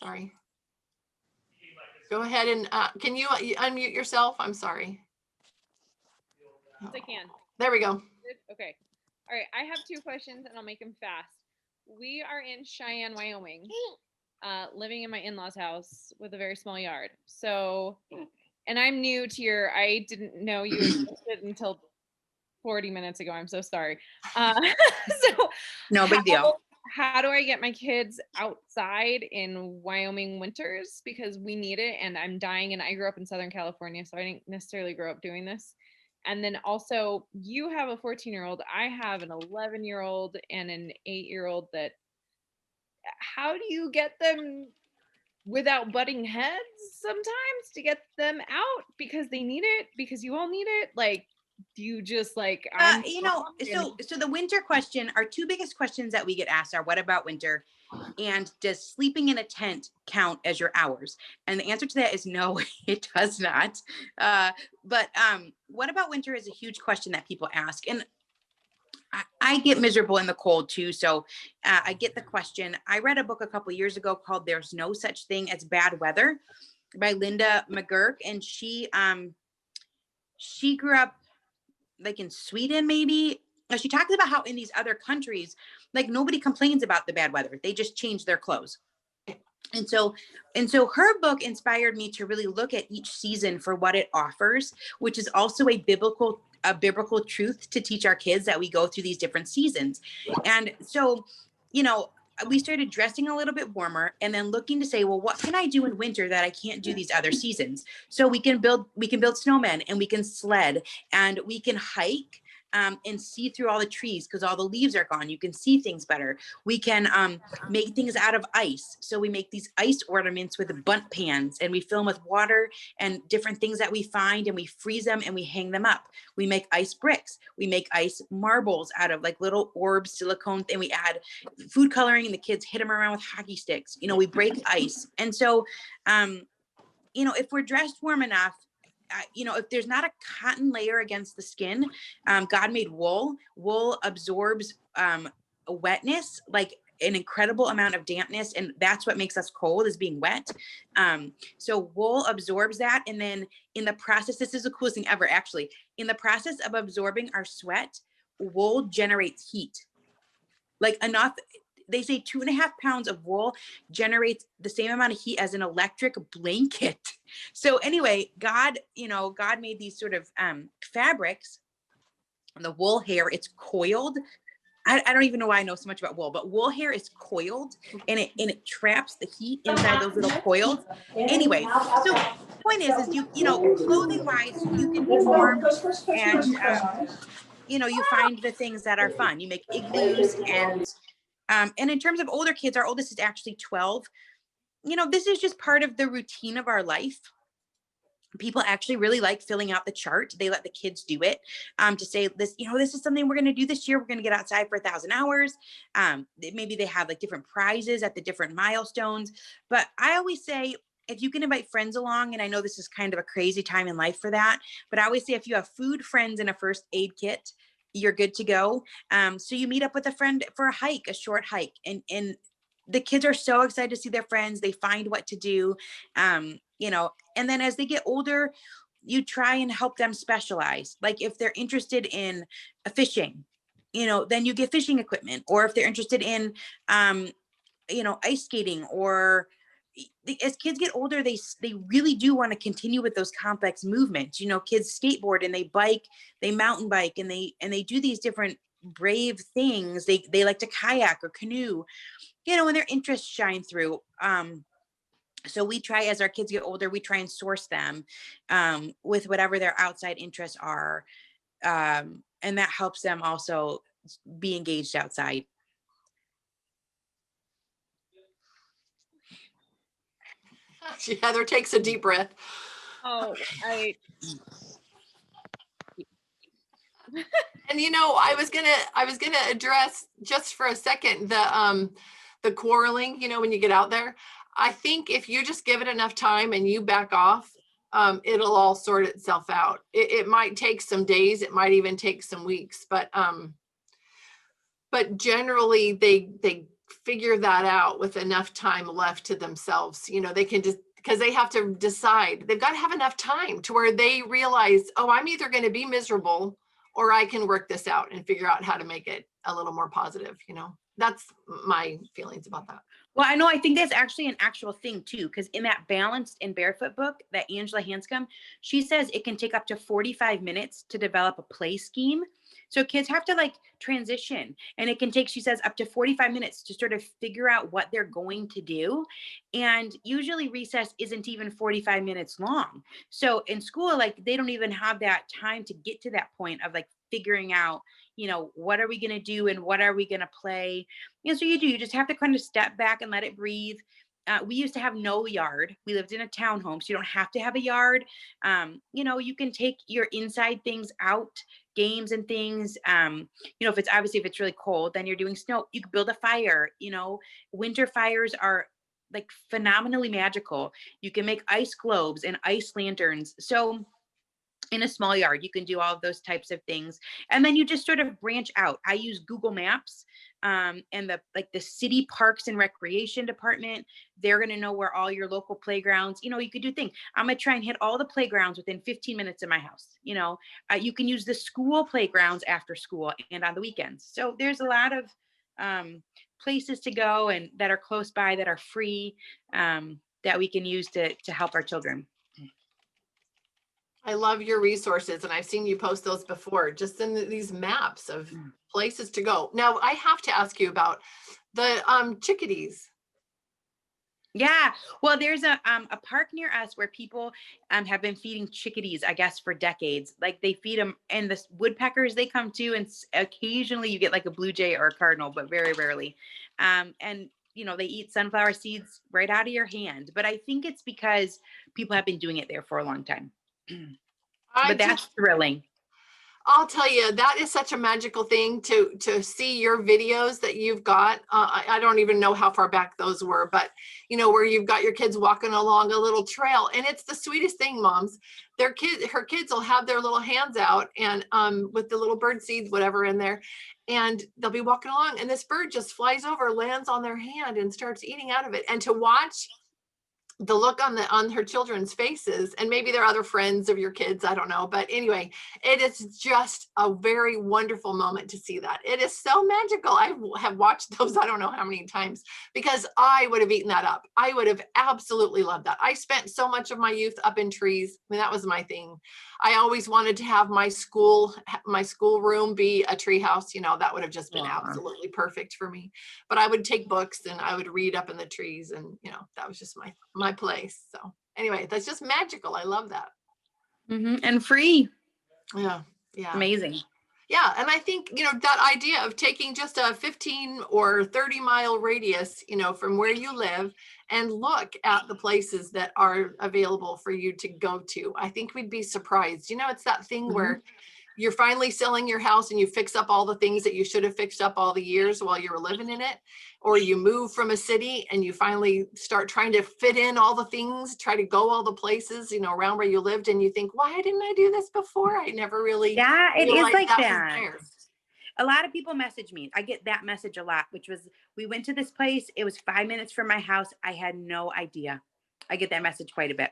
S1: Sorry. Go ahead and can you unmute yourself? I'm sorry.
S3: Yes, I can.
S1: There we go.
S3: Okay. All right. I have 2 questions and I'll make them fast. We are in Cheyenne, Wyoming, living in my in-laws' house with a very small yard. So, and I'm new to I didn't know you existed until 40 minutes ago. I'm so sorry. So
S2: no big deal.
S3: How do I get my kids outside in Wyoming winters? Because we need it and I'm dying, and I grew up in Southern California, so I didn't necessarily grow up doing this. And then also you have a 14-year-old, I have an 11-year-old and an 8-year-old how do you get them without butting heads sometimes to get them out? Because they need it, because you all need it. Like, do you just so
S2: the winter question, our 2 biggest questions that we get asked are, what about winter? And does sleeping in a tent count as your hours? And the answer to that is no, it does not. But what about winter is a huge question that people ask. And I get miserable in the cold too. So I get the question. I read a book a couple years ago called There's No Such Thing as Bad Weather by Linda McGurk. And she grew up like in Sweden, maybe. She talks about how in these other countries, like nobody complains about the bad weather. They just change their clothes. And so her book inspired me to really look at each season for what it offers, which is also a biblical truth to teach our kids, that we go through these different seasons. And so, we started dressing a little bit warmer and then looking to say, well, what can I do in winter that I can't do these other seasons? So we can build snowmen, and we can sled, and we can hike and see through all the trees because all the leaves are gone. You can see things better. We can make things out of ice. So we make these ice ornaments with bunt pans, and we fill them with water and different things that we find, and we freeze them and we hang them up. We make ice bricks. We make ice marbles out of like little orbs, silicone, and we add food coloring, and the kids hit them around with hockey sticks. We break ice. And so, if we're dressed warm enough, if there's not a cotton layer against the skin, God made wool. Wool absorbs wetness, like an incredible amount of dampness. And that's what makes us cold, is being wet. So wool absorbs that. And then in the process, this is the coolest thing ever, actually. In the process of absorbing our sweat, wool generates heat. Like enough. They say 2.5 pounds of wool generates the same amount of heat as an electric blanket. So anyway, God made these sort of fabrics. The wool hair, it's coiled. I don't even know why I know so much about wool, but wool hair is coiled, and it traps the heat inside those little coils. Anyway, so the point is you clothing wise, you can be warm, and you find the things that are fun. You make igloos, and in terms of older kids, our oldest is actually 12. This is just part of the routine of our life. People actually really like filling out the chart. They let the kids do it to say this, this is something we're going to do this year. We're going to get outside for 1,000 hours. Maybe they have like different prizes at the different milestones. But I always say, if you can invite friends along, and I know this is kind of a crazy time in life for that, but I always say if you have food, friends, and a first aid kit, you're good to go. So you meet up with a friend for a hike, a short hike, and the kids are so excited to see their friends. They find what to do, and then as they get older, you try and help them specialize. Like if they're interested in fishing, then you get fishing equipment, or if they're interested in, ice skating, or, as kids get older, they really do want to continue with those complex movements. You know, kids skateboard and they bike, they mountain bike, and they do these different brave things. They like to kayak or canoe, you know, and their interests shine through. So we try, as our kids get older, we try and source them with whatever their outside interests are. And that helps them also be engaged outside.
S1: Heather takes a deep breath.
S3: Oh,
S1: And you know, I was gonna address just for a second the quarreling, you know, when you get out there. I think if you just give it enough time and you back off, it'll all sort itself out. It might take some days, it might even take some weeks, but generally they figure that out with enough time left to themselves. You know, they can just, because they have to decide, they've got to have enough time to where they realize, oh, I'm either going to be miserable or I can work this out and figure out how to make it a little more positive. You know, that's my feelings about that.
S2: Well, I know, I think that's actually an actual thing too, because in that Balanced and Barefoot book that Angela Hanscom, she says it can take up to 45 minutes to develop a play scheme. So kids have to like transition, and it can take, she says, up to 45 minutes to sort of figure out what they're going to do. And usually recess isn't even 45 minutes long. So in school, like they don't even have that time to get to that point of like figuring out, you know, what are we going to do and what are we going to play? And so you just have to kind of step back and let it breathe. We used to have no yard. We lived in a townhome, so you don't have to have a yard. You know, you can take your inside things out, games and things. You know, if it's really cold, then you're doing snow. You can build a fire. You know, winter fires are like phenomenally magical. You can make ice globes and ice lanterns. So in a small yard, you can do all of those types of things. And then you just sort of branch out. I use Google Maps and the city parks and recreation department. They're going to know where all your local playgrounds, you know, you could do things. I'm going to try and hit all the playgrounds within 15 minutes of my house. You know, you can use the school playgrounds after school and on the weekends. So there's a lot of places to go and that are close by, that are free, that we can use to help our children.
S1: I love your resources, and I've seen you post those before, just in these maps of places to go. Now, I have to ask you about the chickadees.
S2: Yeah, well, there's a park near us where people have been feeding chickadees, I guess, for decades. Like they feed them, and the woodpeckers they come to, and occasionally you get like a blue jay or a cardinal, but very rarely. And you know, they eat sunflower seeds right out of your hand. But I think it's because people have been doing it there for a long time. But that's thrilling.
S1: I'll tell you, that is such a magical thing to see your videos that you've got. I don't even know how far back those were, but you know, where you've got your kids walking along a little trail, and it's the sweetest thing, moms. Her kids will have their little hands out and with the little bird seeds, whatever in there, and they'll be walking along, and this bird just flies over, lands on their hand, and starts eating out of it. And to watch the look on her children's faces, and maybe they're other friends of your kids, I don't know, but anyway, it is just a very wonderful moment to see that. It is so magical. I have watched those I don't know how many times, because I would have eaten that up. I would have absolutely loved that. I spent so much of my youth up in trees. I mean, that was my thing. I always wanted to have my school room be a tree house. You know, that would have just been absolutely perfect for me. But I would take books and I would read up in the trees, and you know, that was just my place. So anyway, that's just magical. I love that.
S2: And free.
S1: Yeah.
S2: Amazing.
S1: Yeah. And I think, you know, that idea of taking just a 15 or 30 mile radius, you know, from where you live, and look at the places that are available for you to go to. I think we'd be surprised. You know, it's that thing where you're finally selling your house and you fix up all the things that you should have fixed up all the years while you were living in it, or you move from a city and you finally start trying to fit in all the things, try to go all the places, you know, around where you lived, and you think, why didn't I do this before? I never really.
S2: Yeah, it is like that.
S1: Was
S2: a lot of people message me. I get that message a lot, which was, we went to this place. It was 5 minutes from my house. I had no idea. I get that message quite a bit.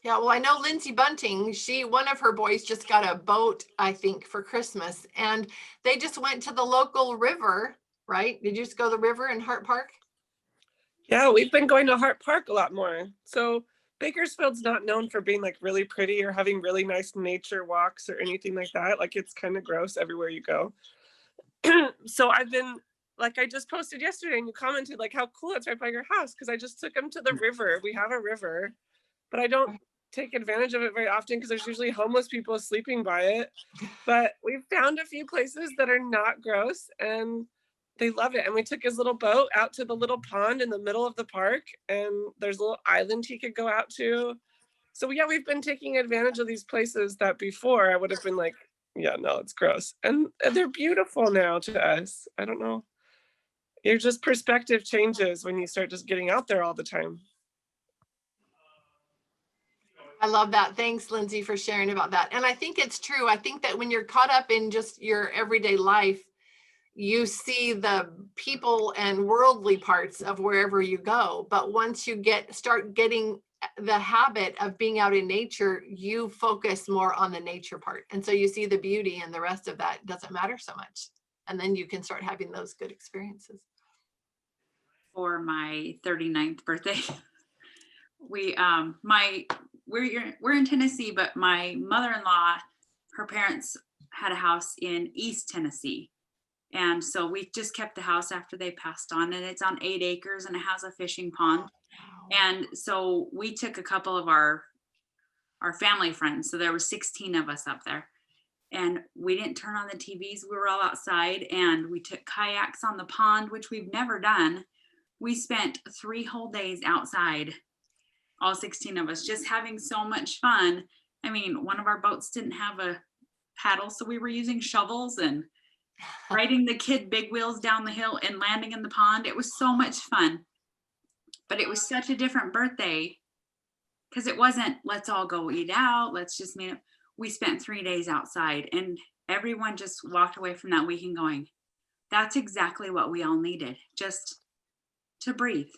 S1: Yeah, well, I know Lindsey Bunting, one of her boys just got a boat, I think, for Christmas, and they just went to the local river, right? Did you just go to the river in Hart Park?
S4: Yeah, we've been going to Hart Park a lot more. So Bakersfield's not known for being like really pretty or having really nice nature walks or anything like that. Like it's kind of gross everywhere you go. So I've been like, I just posted yesterday and you commented like how cool it's right by your house, because I just took them to the river. We have a river, but I don't take advantage of it very often because there's usually homeless people sleeping by it. But we've found a few places that are not gross and they love it. And we took his little boat out to the little pond in the middle of the park, and there's a little island he could go out to. So yeah, we've been taking advantage of these places that before I would have been like, yeah, no, it's gross. And they're beautiful now to us. I don't know. Your just perspective changes when you start just getting out there all the time.
S1: I love that. Thanks, Lindsey, for sharing about that. And I think it's true. I think that when you're caught up in just your everyday life, you see the people and worldly parts of wherever you go. But once you start getting the habit of being out in nature, you focus more on the nature part. And so you see the beauty, and the rest of that doesn't matter so much. And then you can start having those good experiences.
S5: For my 39th birthday, we're in Tennessee, but my mother-in-law, her parents had a house in East Tennessee. And so we just kept the house after they passed on, and it's on 8 acres and it has a fishing pond. And so we took a couple of our family friends. So there were 16 of us up there, and we didn't turn on the TVs. We were all outside, and we took kayaks on the pond, which we've never done. We spent 3 whole days outside, all 16 of us, just having so much fun. I mean, one of our boats didn't have a paddle, so we were using shovels and riding the kid big wheels down the hill and landing in the pond. It was so much fun. But it was such a different birthday, because it wasn't, let's all go eat out, let's just meet up. We spent 3 days outside, and everyone just walked away from that weekend going, that's exactly what we all needed, just to breathe.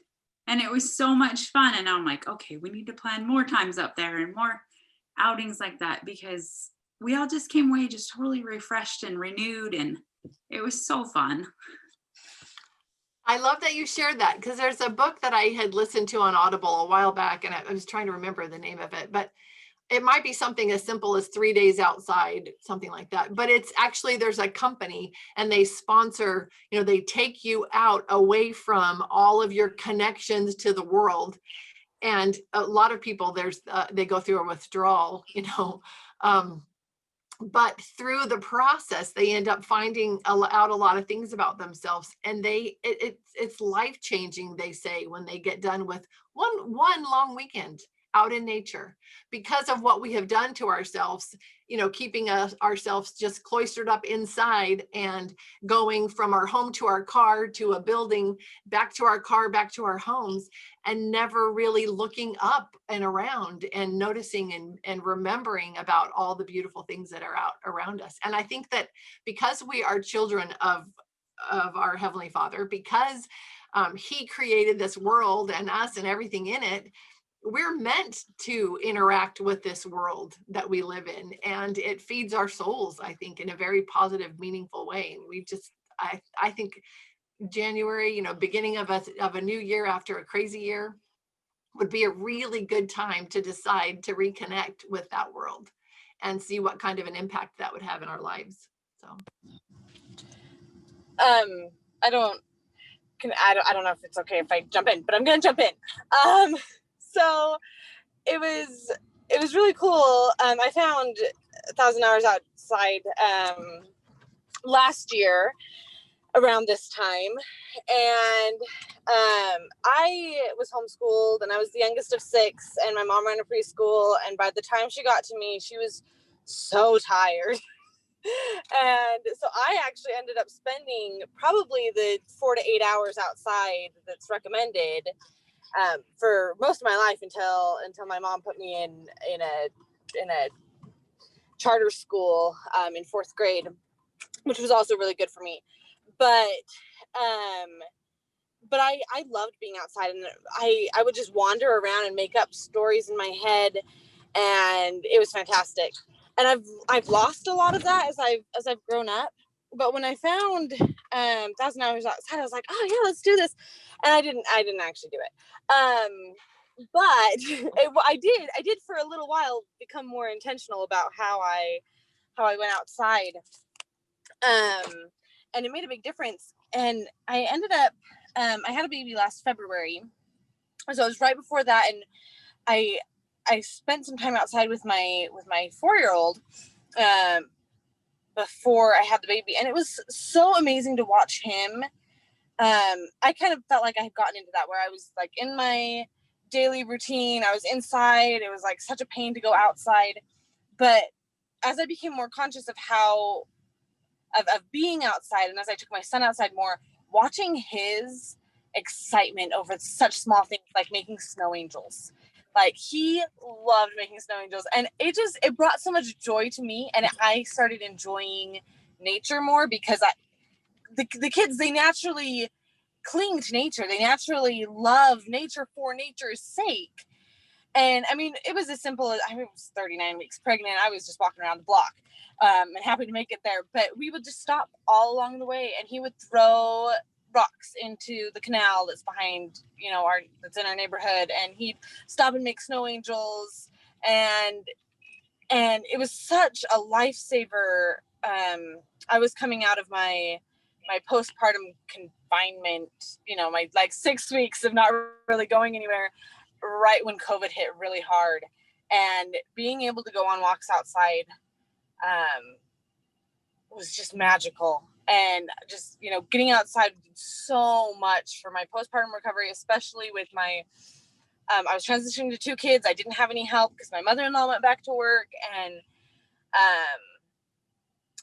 S5: And it was so much fun. And I'm like, okay, we need to plan more times up there and more outings like that, because we all just came away just totally refreshed and renewed, and it was so fun.
S1: I love that you shared that, because there's a book that I had listened to on Audible a while back, and I was trying to remember the name of it, but it might be something as simple as 3 days outside, something like that. But it's actually, there's a company and they sponsor, they take you out away from all of your connections to the world. And a lot of people, they go through a withdrawal, but through the process, they end up finding out a lot of things about themselves. And it's life-changing, they say, when they get done with one long weekend out in nature, because of what we have done to ourselves, keeping ourselves just cloistered up inside and going from our home to our car to a building, back to our car, back to our homes, and never really looking up and around and noticing and remembering about all the beautiful things that are out around us. And I think that because we are children of our Heavenly Father, because He created this world and us and everything in it, we're meant to interact with this world that we live in, and it feeds our souls, I think, in a very positive, meaningful way. And I think January, beginning of a new year after a crazy year, would be a really good time to decide to reconnect with that world and see what kind of an impact that would have in our lives. So,
S6: I don't know if it's okay if I jump in, but I'm going to jump in. So it was really cool. I found 1,000 Hours Outside last year around this time, and I was homeschooled, and I was the youngest of 6, and my mom ran a preschool, and by the time she got to me, she was so tired. And so I actually ended up spending probably the 4 to 8 hours outside that's recommended for most of my life until my mom put me in a charter school in 4th grade, which was also really good for me. But I loved being outside, and I would just wander around and make up stories in my head, and it was fantastic. And I've lost a lot of that as I've grown up, but when I found 1,000 Hours Outside, I was like, oh yeah, let's do this. And I didn't actually do it. But I did for a little while become more intentional about how I went outside. And it made a big difference. And I ended up, I had a baby last February. So it was right before that. And I spent some time outside with my 4-year-old, before I had the baby. And it was so amazing to watch him. I kind of felt like I had gotten into that, where I was like in my daily routine. I was inside. It was like such a pain to go outside. But as I became more conscious of of being outside, and as I took my son outside more, watching his excitement over such small things like making snow angels. Like, he loved making snow angels, and it brought so much joy to me. And I started enjoying nature more, because the kids, they naturally cling to nature. They naturally love nature for nature's sake. And I mean, it was as simple as, I was 39 weeks pregnant. I was just walking around the block, and happy to make it there. But we would just stop all along the way, and he would throw rocks into the canal that's behind, that's in our neighborhood. And he'd stop and make snow angels. And it was such a lifesaver. I was coming out of my postpartum confinement, my like 6 weeks of not really going anywhere, right when COVID hit really hard. And being able to go on walks outside was just magical. And just, getting outside did so much for my postpartum recovery, especially with I was transitioning to 2 kids. I didn't have any help because my mother-in-law went back to work. And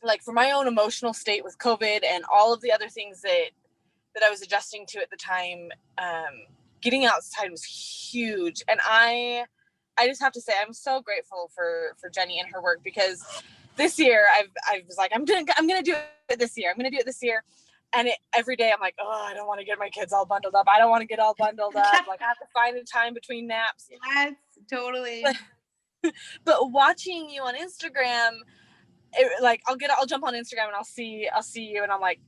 S6: like, for my own emotional state with COVID and all of the other things that I was adjusting to at the time, getting outside was huge. And I just have to say, I'm so grateful for Jenny and her work, because this year I was like, I'm gonna do it this year. I'm gonna do it this year. And every day I'm like, oh, I don't want to get my kids all bundled up. I don't want to get all bundled up. Like, I have to find a time between naps.
S2: Yes, totally.
S6: But watching you on Instagram, I'll jump on Instagram and I'll see you, and I'm like,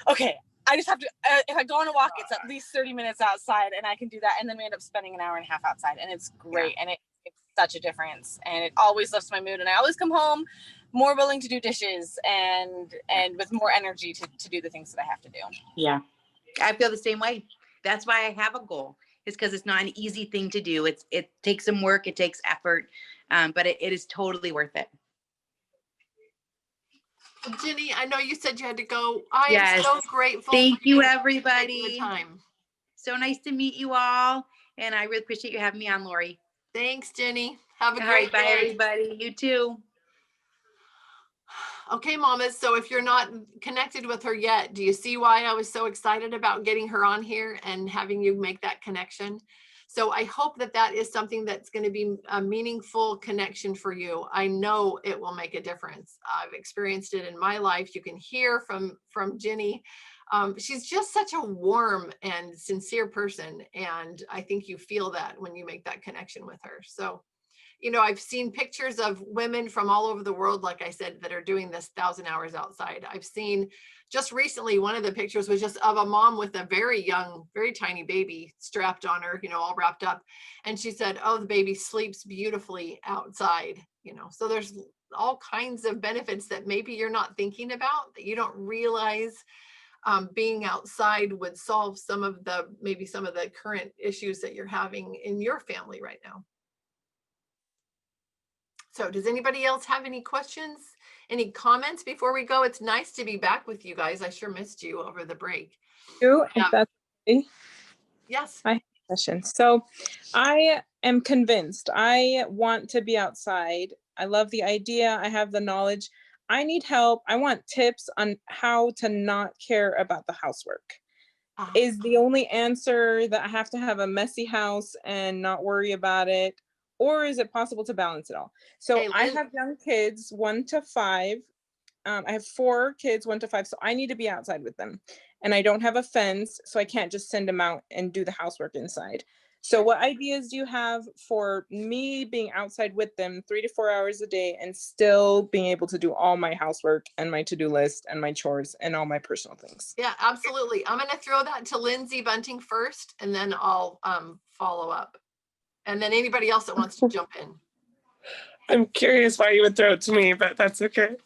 S6: okay, I just have to, if I go on a walk, it's at least 30 minutes outside, and I can do that. And then we end up spending an hour and a half outside, and it's great. Yeah. And it's such a difference, and it always lifts my mood. And I always come home more willing to do dishes and with more energy to do the things that I have to do.
S2: Yeah, I feel the same way. That's why I have a goal. It's because it's not an easy thing to do. It takes some work, it takes effort, but it is totally worth it.
S1: Jenny, I know you said you had to go. I
S2: Yes.
S1: am so grateful.
S2: Thank you,
S1: for
S2: everybody.
S1: the time.
S2: So nice to meet you all. And I really appreciate you having me on, Lori.
S1: Thanks, Jenny. Have a
S2: All
S1: great
S2: right, bye,
S1: day.
S2: everybody. You too.
S1: Okay, mamas. So if you're not connected with her yet, do you see why I was so excited about getting her on here and having you make that connection? So I hope that is something that's going to be a meaningful connection for you. I know it will make a difference. I've experienced it in my life. You can hear from Jenny. She's just such a warm and sincere person. And I think you feel that when you make that connection with her. So, I've seen pictures of women from all over the world, like I said, that are doing this 1,000 hours outside. I've seen just recently, one of the pictures was just of a mom with a very young, very tiny baby strapped on her, all wrapped up. And she said, oh, the baby sleeps beautifully outside, so there's all kinds of benefits that maybe you're not thinking about, that you don't realize being outside would solve some of the current issues that you're having in your family right now. So does anybody else have any questions, any comments before we go? It's nice to be back with you guys. I sure missed you over the break.
S7: If that's okay.
S1: Yes.
S7: I have a question. So I am convinced I want to be outside. I love the idea. I have the knowledge. I need help. I want tips on how to not care about the housework. Is the only answer that I have to have a messy house and not worry about it? Or is it possible to balance it all? So hey, I have young kids, 1 to 5. I have 4 kids, 1 to 5. So I need to be outside with them. And I don't have a fence, so I can't just send them out and do the housework inside. So what ideas do you have for me being outside with them 3 to 4 hours a day and still being able to do all my housework and my to-do list and my chores and all my personal things?
S1: Yeah, absolutely. I'm going to throw that to Lindsey Bunting first, and then I'll follow up. And then anybody else that wants to jump in.
S4: I'm curious why you would throw it to me, but that's okay.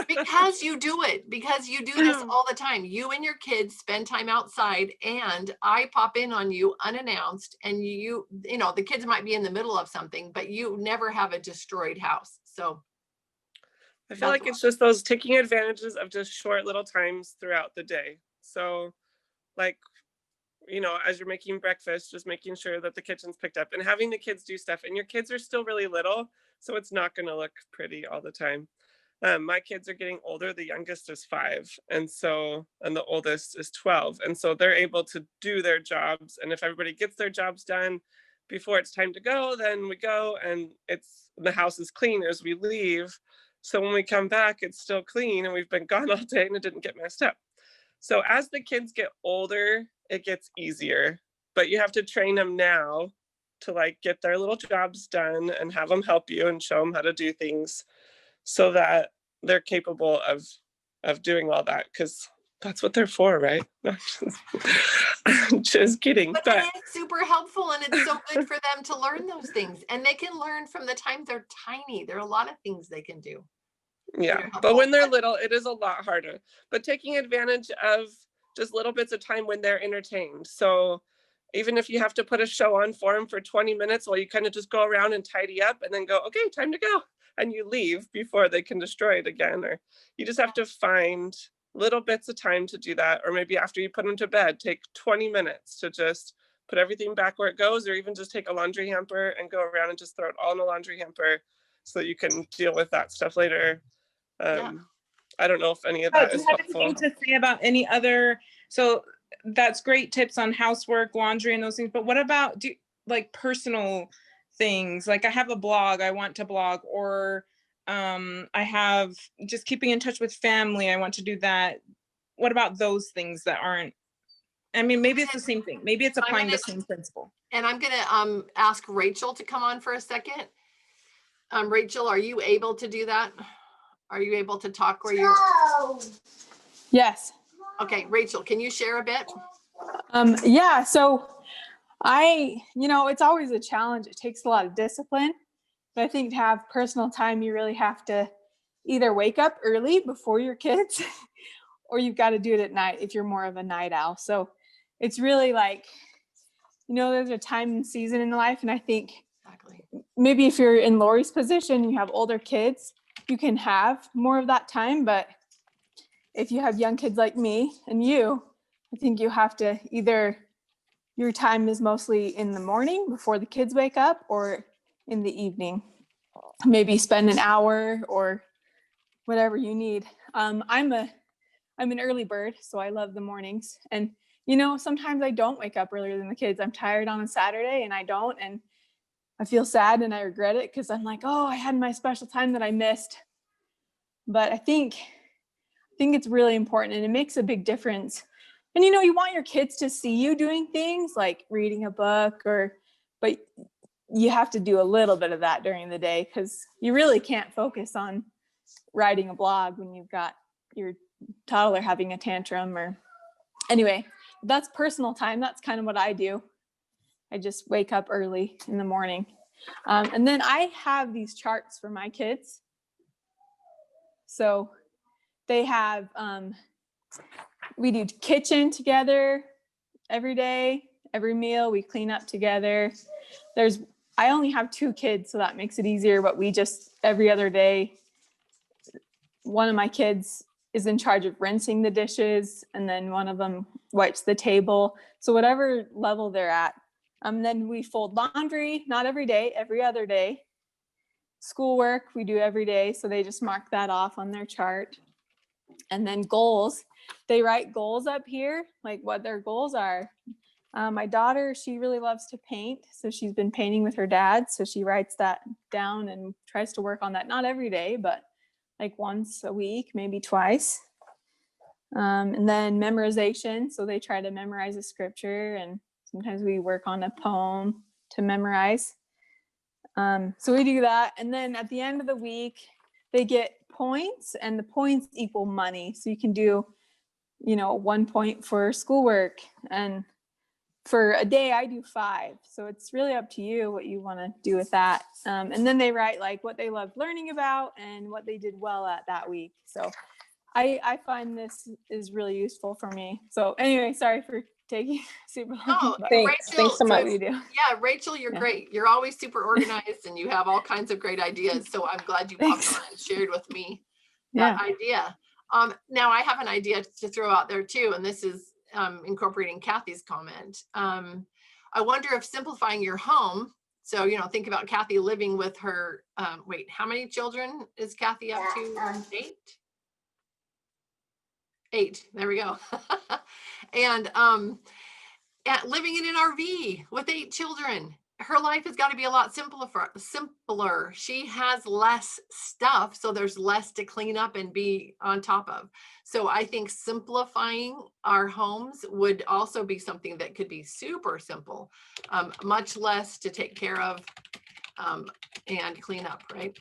S1: Because you do it, because you do this all the time. You and your kids spend time outside, and I pop in on you unannounced, and you know, the kids might be in the middle of something, but you never have a destroyed house. So
S4: I feel like it's just those taking advantages of just short little times throughout the day. So like, you know, as you're making breakfast, just making sure that the kitchen's picked up and having the kids do stuff. And your kids are still really little, so it's not going to look pretty all the time. My kids are getting older. The youngest is 5, and the oldest is 12. And so they're able to do their jobs. And if everybody gets their jobs done before it's time to go, then we go, and the house is clean as we leave. So when we come back, it's still clean, and we've been gone all day and it didn't get messed up. So as the kids get older, it gets easier, but you have to train them now to like get their little jobs done and have them help you and show them how to do things so that they're capable of doing all that, because that's what they're for, right? Just kidding.
S1: But it's super helpful, and it's so good for them to learn those things, and they can learn from the time they're tiny. There are a lot of things they can do.
S4: Yeah, but when they're little, it is a lot harder. But taking advantage of just little bits of time when they're entertained. So even if you have to put a show on for them for 20 minutes while you kind of just go around and tidy up and then go, okay, time to go. And you leave before they can destroy it again. Or you just have to find little bits of time to do that. Or maybe after you put them to bed, take 20 minutes to just put everything back where it goes, or even just take a laundry hamper and go around and just throw it all in a laundry hamper so that you can deal with that stuff later. I don't know if any of that is helpful.
S7: Do you have anything to say about any other, so that's great tips on housework, laundry and those things, but what about like personal things? Like I have a blog, I want to blog, or I have just keeping in touch with family, I want to do that. What about those things that aren't, I mean, maybe it's the same thing. Maybe it's applying the same principle.
S1: And I'm going to ask Rachel to come on for a second. Rachel, are you able to do that? Are you able to talk where you're?
S8: Yes.
S1: Okay, Rachel, can you share a bit?
S8: Yeah, so it's always a challenge. It takes a lot of discipline, but I think to have personal time, you really have to either wake up early before your kids or you've got to do it at night if you're more of a night owl. So it's really like, there's a time and season in life. And I think maybe if you're in Lori's position, you have older kids, you can have more of that time. But if you have young kids like me and you, I think you have to either your time is mostly in the morning before the kids wake up or in the evening. Maybe spend an hour or whatever you need. I'm an early bird, so I love the mornings. And sometimes I don't wake up earlier than the kids. I'm tired on a Saturday and I don't, and I feel sad and I regret it because I'm like, oh, I had my special time that I missed. But I think it's really important, and it makes a big difference. And you want your kids to see you doing things like reading a book, but you have to do a little bit of that during the day because you really can't focus on writing a blog when you've got your toddler having a tantrum. Or anyway, that's personal time. That's kind of what I do. I just wake up early in the morning. And then I have these charts for my kids. So they have, we do kitchen together every day, every meal, we clean up together. I only have 2 kids, so that makes it easier, but we just, every other day, one of my kids is in charge of rinsing the dishes, and then one of them wipes the table. So whatever level they're at. Then we fold laundry, not every day, every other day. Schoolwork, we do every day, so they just mark that off on their chart. And then goals, they write goals up here, like what their goals are. My daughter, she really loves to paint, so she's been painting with her dad, so she writes that down and tries to work on that, not every day, but like once a week, maybe twice. And then memorization, so they try to memorize a scripture, and sometimes we work on a poem. to memorize. So we do that. And then at the end of the week, they get points, and the points equal money. So you can do, 1 point for schoolwork, and for a day I do 5. So it's really up to you what you want to do with that. And then they write like what they loved learning about and what they did well at that week. So I find this is really useful for me. So anyway, sorry for taking super long.
S1: No,
S8: but
S7: Thanks.
S1: Rachel,
S7: Thanks so
S8: that's
S7: much.
S8: what we do.
S1: yeah, Rachel, you're
S8: Yeah.
S1: great. You're always super organized and you have all kinds of great ideas. So I'm glad you popped
S8: Thanks.
S1: on and shared with me
S8: Yeah.
S1: that idea. Now I have an idea to throw out there too, and this is incorporating Kathy's comment. I wonder if simplifying your home, so think about Kathy living with her, wait, how many children is Kathy up to? 8? 8, there we go. And living in an RV with 8 children, her life has got to be a lot simpler. She has less stuff, so there's less to clean up and be on top of. So I think simplifying our homes would also be something that could be super simple, much less to take care of and clean up, right?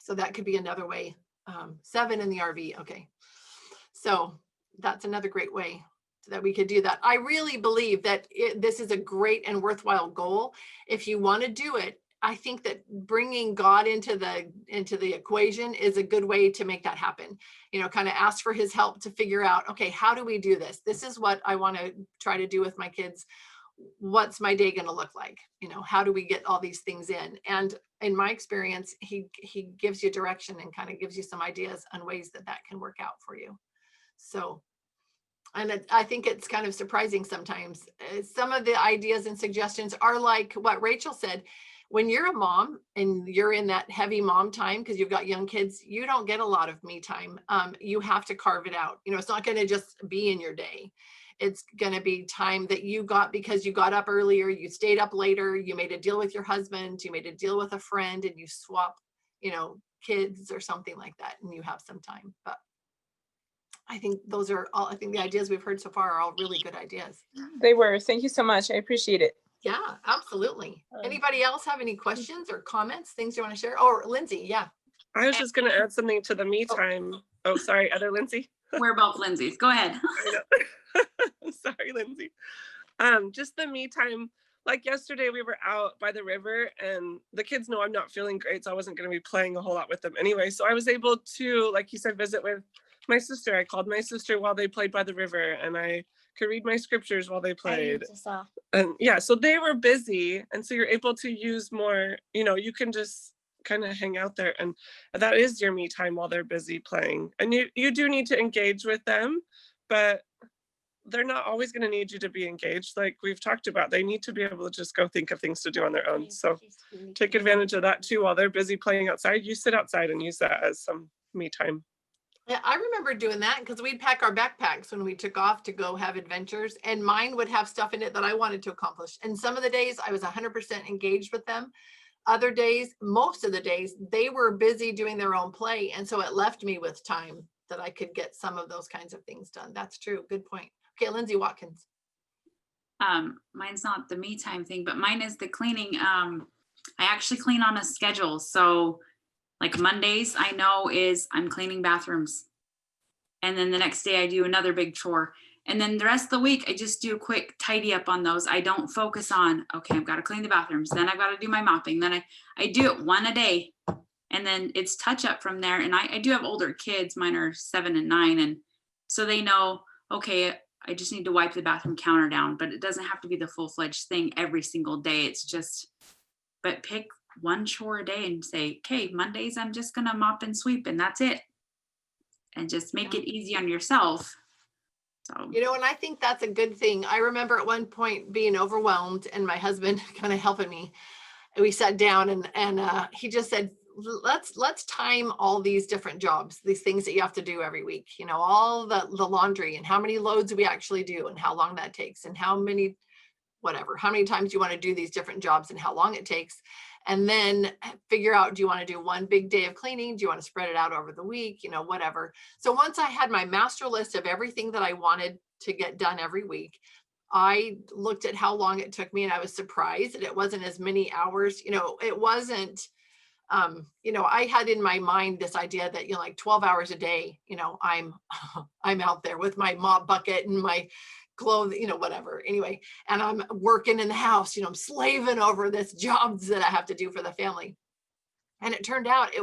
S1: So that could be another way. 7 in the RV, okay. So that's another great way that we could do that. I really believe that this is a great and worthwhile goal. If you want to do it, I think that bringing God into the equation is a good way to make that happen. Kind of ask for his help to figure out, okay, how do we do this? This is what I want to try to do with my kids. What's my day going to look like? How do we get all these things in? And in my experience, he gives you direction and kind of gives you some ideas on ways that can work out for you. So, and I think it's kind of surprising sometimes. Some of the ideas and suggestions are like what Rachel said. When you're a mom and you're in that heavy mom time because you've got young kids, you don't get a lot of me time. You have to carve it out. It's not going to just be in your day. It's going to be time that you got because you got up earlier, you stayed up later, you made a deal with your husband, you made a deal with a friend, and you swap, kids or something like that, and you have some time. But I think those are all, I think the ideas we've heard so far are all really good ideas.
S7: They were. Thank you so much. I appreciate it.
S1: Yeah, absolutely. Anybody else have any questions or comments, things you want to share? Oh, Lindsay, yeah.
S4: I was just going to add something to the me time. Oh, sorry, other Lindsay.
S5: We're both Lindsays. Go ahead.
S4: I know. Sorry, Lindsay. Just the me time. Like yesterday, we were out by the river, and the kids know I'm not feeling great, so I wasn't going to be playing a whole lot with them anyway. So I was able to, like you said, visit with my sister. I called my sister while they played by the river, and I could read my scriptures while they played. And yeah, so they were busy, and so you're able to use more, you can just kind of hang out there, and that is your me time while they're busy playing. And you do need to engage with them, but they're not always going to need you to be engaged. Like we've talked about, they need to be able to just go think of things to do on their own. So take advantage of that too. While they're busy playing outside, you sit outside and use that as some me time.
S1: Yeah, I remember doing that because we'd pack our backpacks when we took off to go have adventures, and mine would have stuff in it that I wanted to accomplish. And some of the days I was 100% engaged with them. Other days, most of the days, they were busy doing their own play. And so it left me with time that I could get some of those kinds of things done. That's true. Good point. Okay, Lindsay Watkins.
S5: Mine's not the me time thing, but mine is the cleaning. I actually clean on a schedule. So like Mondays, I know I'm cleaning bathrooms. And then the next day I do another big chore. And then the rest of the week, I just do a quick tidy up on those. I don't focus on, okay, I've got to clean the bathrooms. Then I've got to do my mopping. Then I do it one a day. And then it's touch up from there. And I do have older kids. Mine are 7 and 9. And so they know, okay, I just need to wipe the bathroom counter down, but it doesn't have to be the full-fledged thing every single day. It's just, but pick one chore a day and say, okay, Mondays, I'm just going to mop and sweep, and that's it. And just make it easy on yourself. So,
S1: and I think that's a good thing. I remember at one point being overwhelmed and my husband kind of helping me. We sat down and he just said, let's time all these different jobs, these things that you have to do every week, all the laundry and how many loads we actually do and how long that takes and how many times you want to do these different jobs and how long it takes. And then figure out, do you want to do one big day of cleaning? Do you want to spread it out over the week? Whatever. So once I had my master list of everything that I wanted to get done every week, I looked at how long it took me and I was surprised that it wasn't as many hours. It wasn't, I had in my mind this idea that, like 12 hours a day, I'm out there with my mop bucket and my clothes, whatever. Anyway, and I'm working in the house, I'm slaving over this jobs that I have to do for the family. And it turned out it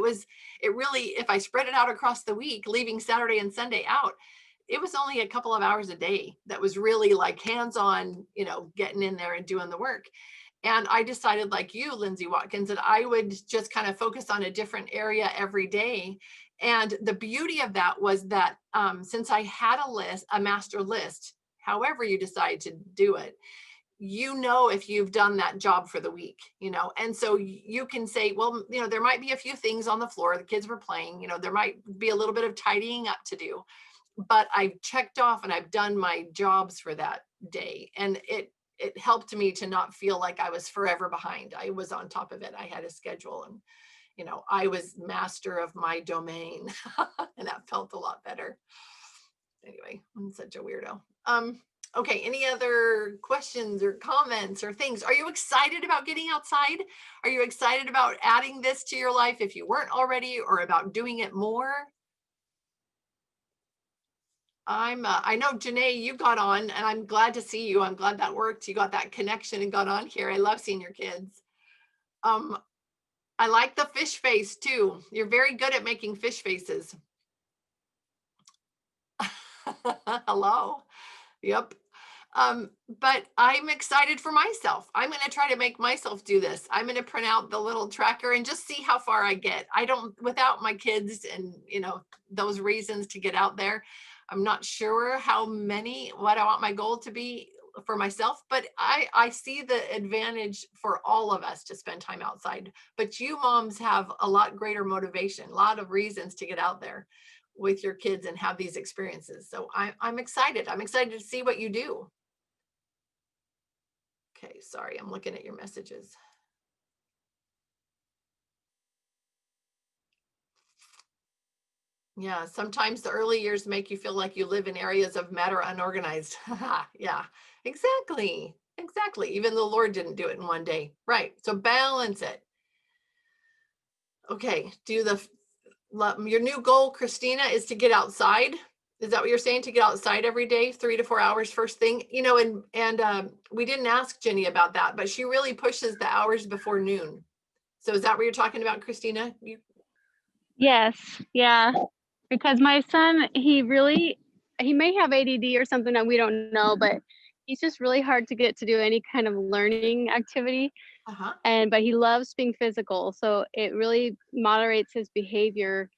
S1: really, if I spread it out across the week, leaving Saturday and Sunday out, it was only a couple of hours a day that was really like hands-on, getting in there and doing the work. And I decided, like you, Lindsey Watkins, that I would just kind of focus on a different area every day. And the beauty of that was that since I had a master list, however you decide to do it, if you've done that job for the week, and so you can say, well, there might be a few things on the floor, the kids were playing, there might be a little bit of tidying up to do, but I've checked off and I've done my jobs for that day. And it helped me to not feel like I was forever behind. I was on top of it. I had a schedule and, I was master of my domain and that felt a lot better. Anyway, I'm such a weirdo. Okay, any other questions or comments or things? Are you excited about getting outside? Are you excited about adding this to your life if you weren't already, or about doing it more? I know, Janae, you got on and I'm glad to see you. I'm glad that worked. You got that connection and got on here. I love seeing your kids. I like the fish face too. You're very good at making fish faces. Hello. Yep. But I'm excited for myself. I'm going to try to make myself do this. I'm going to print out the little tracker and just see how far I get. Without my kids and, those reasons to get out there, I'm not sure what I want my goal to be for myself, but I see the advantage for all of us to spend time outside. But you moms have a lot greater motivation, a lot of reasons to get out there with your kids and have these experiences. So I'm excited. I'm excited to see what you do. Okay, sorry, I'm looking at your messages. Yeah, sometimes the early years make you feel like you live in areas of matter unorganized. Yeah, exactly. Even the Lord didn't do it in one day. Right, so balance it. Okay, your new goal, Christina, is to get outside. Is that what you're saying? To get outside every day, 3 to 4 hours first thing, and we didn't ask Jenny about that, but she really pushes the hours before noon. So is that what you're talking about, Christina?
S9: Yes. Yeah. Because my son, he may have ADD or something that we don't know, but he's just really hard to get to do any kind of learning activity. But he loves being physical. So it really moderates his behavior.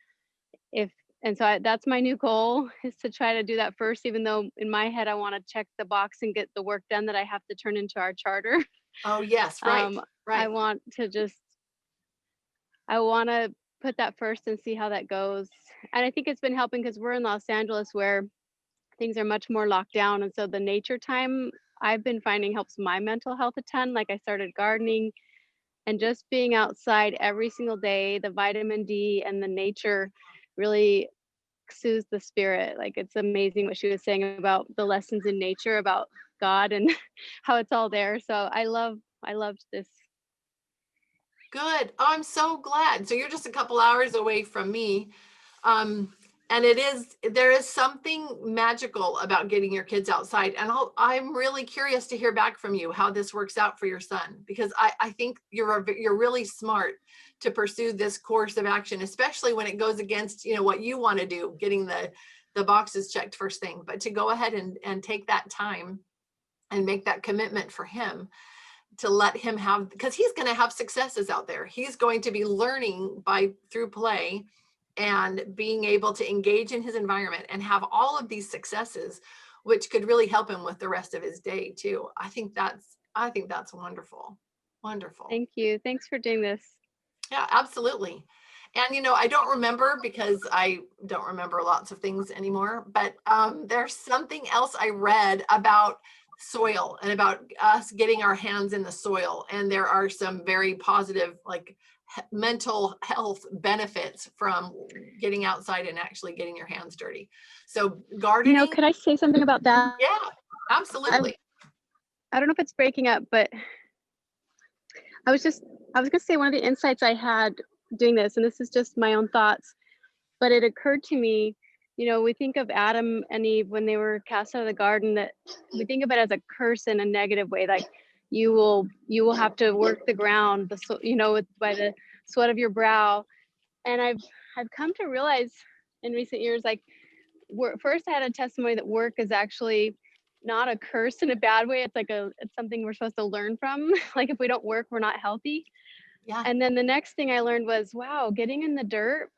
S9: That's my new goal, is to try to do that first, even though in my head, I want to check the box and get the work done that I have to turn into our charter.
S1: Oh, yes. Right.
S9: I want to put that first and see how that goes. And I think it's been helping because we're in Los Angeles where things are much more locked down. And so the nature time I've been finding helps my mental health a ton. Like I started gardening and just being outside every single day, the vitamin D and the nature really soothes the spirit. Like it's amazing what she was saying about the lessons in nature, about God and how it's all there. So I loved this.
S1: Good. Oh, I'm so glad. So you're just a couple hours away from me. And there is something magical about getting your kids outside. And I'm really curious to hear back from you how this works out for your son, because I think you're really smart to pursue this course of action, especially when it goes against, what you want to do, getting the boxes checked first thing, but to go ahead and take that time and make that commitment for him, to let him have, because he's going to have successes out there. He's going to be learning through play and being able to engage in his environment and have all of these successes, which could really help him with the rest of his day too. I think that's wonderful. Wonderful.
S9: Thank you. Thanks for doing this.
S1: Yeah, absolutely. And, I don't remember, because I don't remember lots of things anymore, but there's something else I read about soil and about us getting our hands in the soil. And there are some very positive, like mental health benefits from getting outside and actually getting your hands dirty. So gardening.
S9: Could I say something about that?
S1: Yeah, absolutely.
S9: I don't know if it's breaking up, but I was gonna say one of the insights I had doing this, and this is just my own thoughts, but it occurred to me, you know, we think of Adam and Eve when they were cast out of the garden, that we think of it as a curse in a negative way, like you will have to work the ground, you know, by the sweat of your brow. And I've come to realize in recent years, like first I had a testimony that work is actually not a curse in a bad way. It's like it's something we're supposed to learn from. Like if we don't work, we're not healthy.
S1: Yeah.
S9: And then the next thing I learned was, wow, getting in the dirt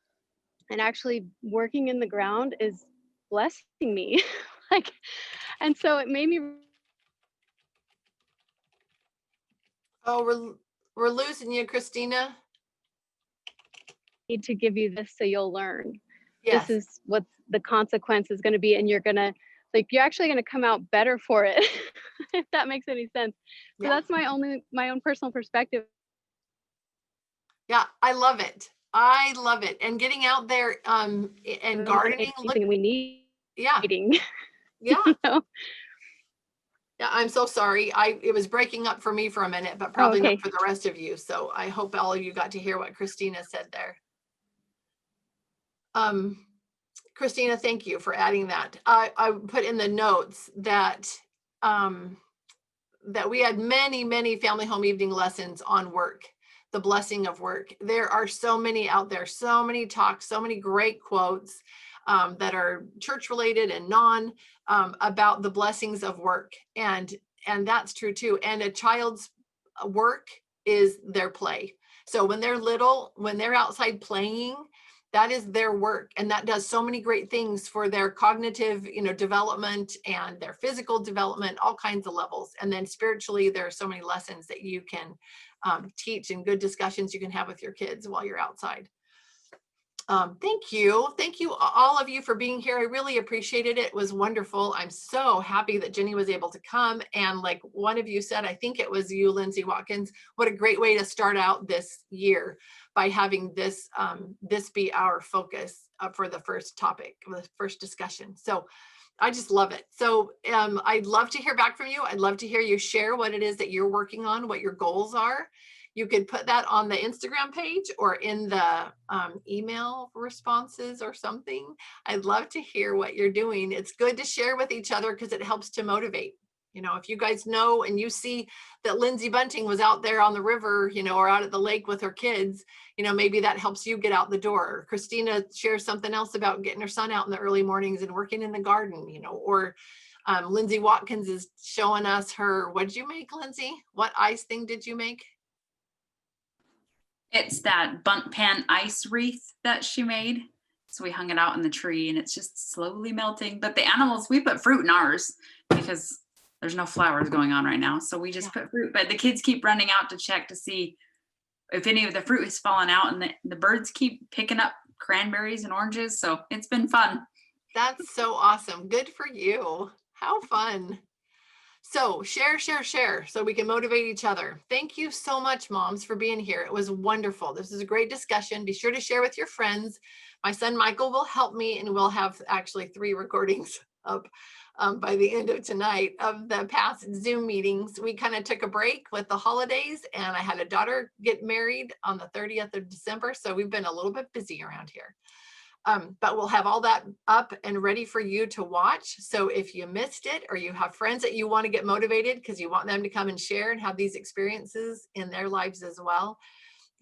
S9: and actually working in the ground is blessing me. Like, and so it made me.
S1: Oh, we're losing you, Christina.
S9: Need to give you this so you'll learn.
S1: Yes.
S9: This is what the consequence is going to be, and you're actually going to come out better for it. If that makes any sense. So
S1: Yeah.
S9: that's my own personal perspective.
S1: Yeah, I love it. I love it. And getting out there and gardening.
S9: Something we need.
S1: Yeah. Yeah.
S9: You know?
S1: Yeah, I'm so sorry. It was breaking up for me for a minute, but probably
S9: okay.
S1: not for the rest of you. So I hope all of you got to hear what Christina said there. Christina, thank you for adding that. I put in the notes that that we had many family home evening lessons on work, the blessing of work. There are so many out there, so many talks, so many great quotes that are church related and non about the blessings of work. And that's true too. And a child's work is their play. So when they're little, when they're outside playing, that is their work. And that does so many great things for their cognitive, development and their physical development, all kinds of levels. And then spiritually, there are so many lessons that you can teach and good discussions you can have with your kids while you're outside. Thank you. Thank you all of you for being here. I really appreciated it. It was wonderful. I'm so happy that Jenny was able to come. And like one of you said, I think it was you, Lindsey Watkins, what a great way to start out this year by having this be our focus for the first topic, the first discussion. So I just love it. So I'd love to hear back from you. I'd love to hear you share what it is that you're working on, what your goals are. You could put that on the Instagram page or in the email responses or something. I'd love to hear what you're doing. It's good to share with each other because it helps to motivate. If you guys know and you see that Lindsey Bunting was out there on the river, or out at the lake with her kids, maybe that helps you get out the door. Christina shares something else about getting her son out in the early mornings and working in the garden, or Lindsey Watkins is showing us her, what did you make, Lindsey? What ice thing did you make?
S5: It's that bunt pan ice wreath that she made. So we hung it out in the tree and it's just slowly melting. But the animals, we put fruit in ours because there's no flowers going on right now. So we just put fruit, but the kids keep running out to check to see if any of the fruit has fallen out, and the birds keep picking up cranberries and oranges. So it's been fun.
S1: That's so awesome. Good for you. How fun. So share so we can motivate each other. Thank you so much, moms, for being here. It was wonderful. This is a great discussion. Be sure to share with your friends. My son Michael will help me, and we'll have actually 3 recordings up by the end of tonight of the past Zoom meetings. We kind of took a break with the holidays, and I had a daughter get married on the 30th of December. So we've been a little bit busy around here. But we'll have all that up and ready for you to watch. So if you missed it, or you have friends that you want to get motivated because you want them to come and share and have these experiences in their lives as well,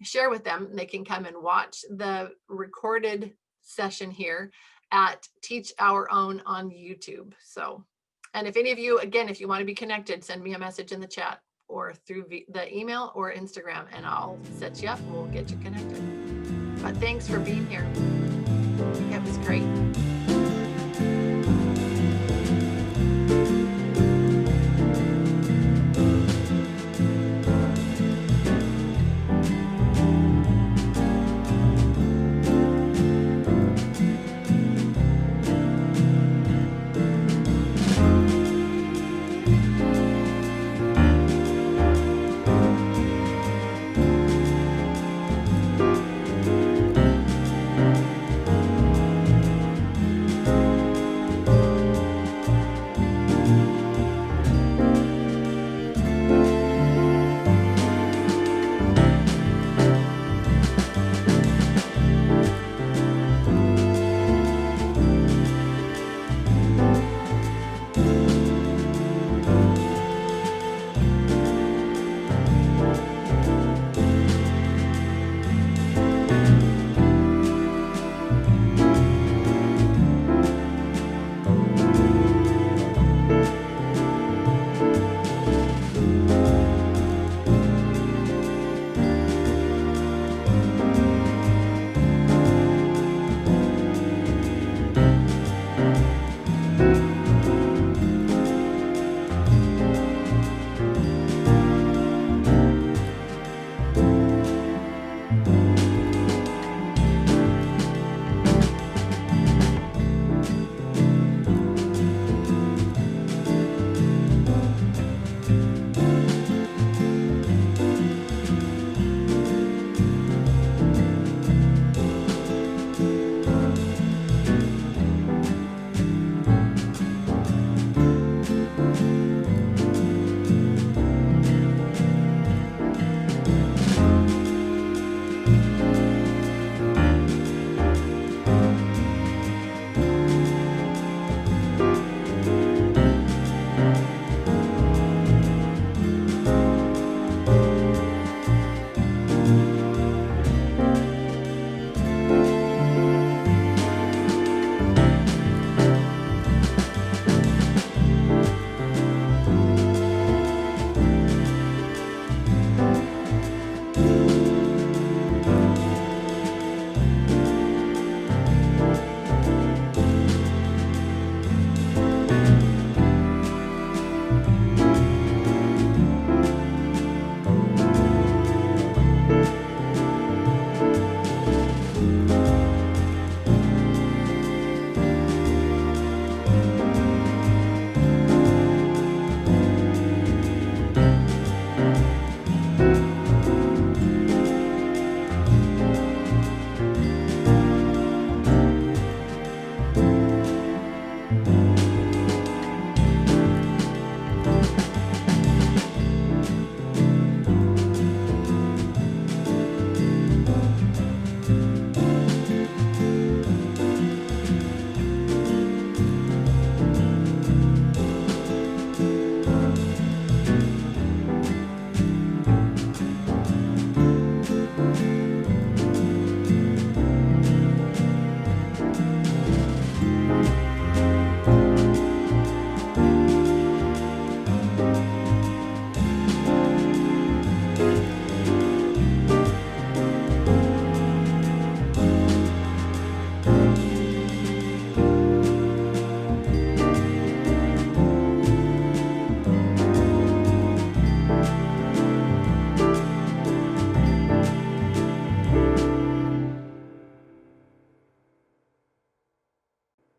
S1: share with them. They can come and watch the recorded session here at Teach Our Own on YouTube. So, and if any of you, again, if you want to be connected, send me a message in the chat or through the email or Instagram, and I'll set you up. We'll get you connected. But thanks for being here. It was great.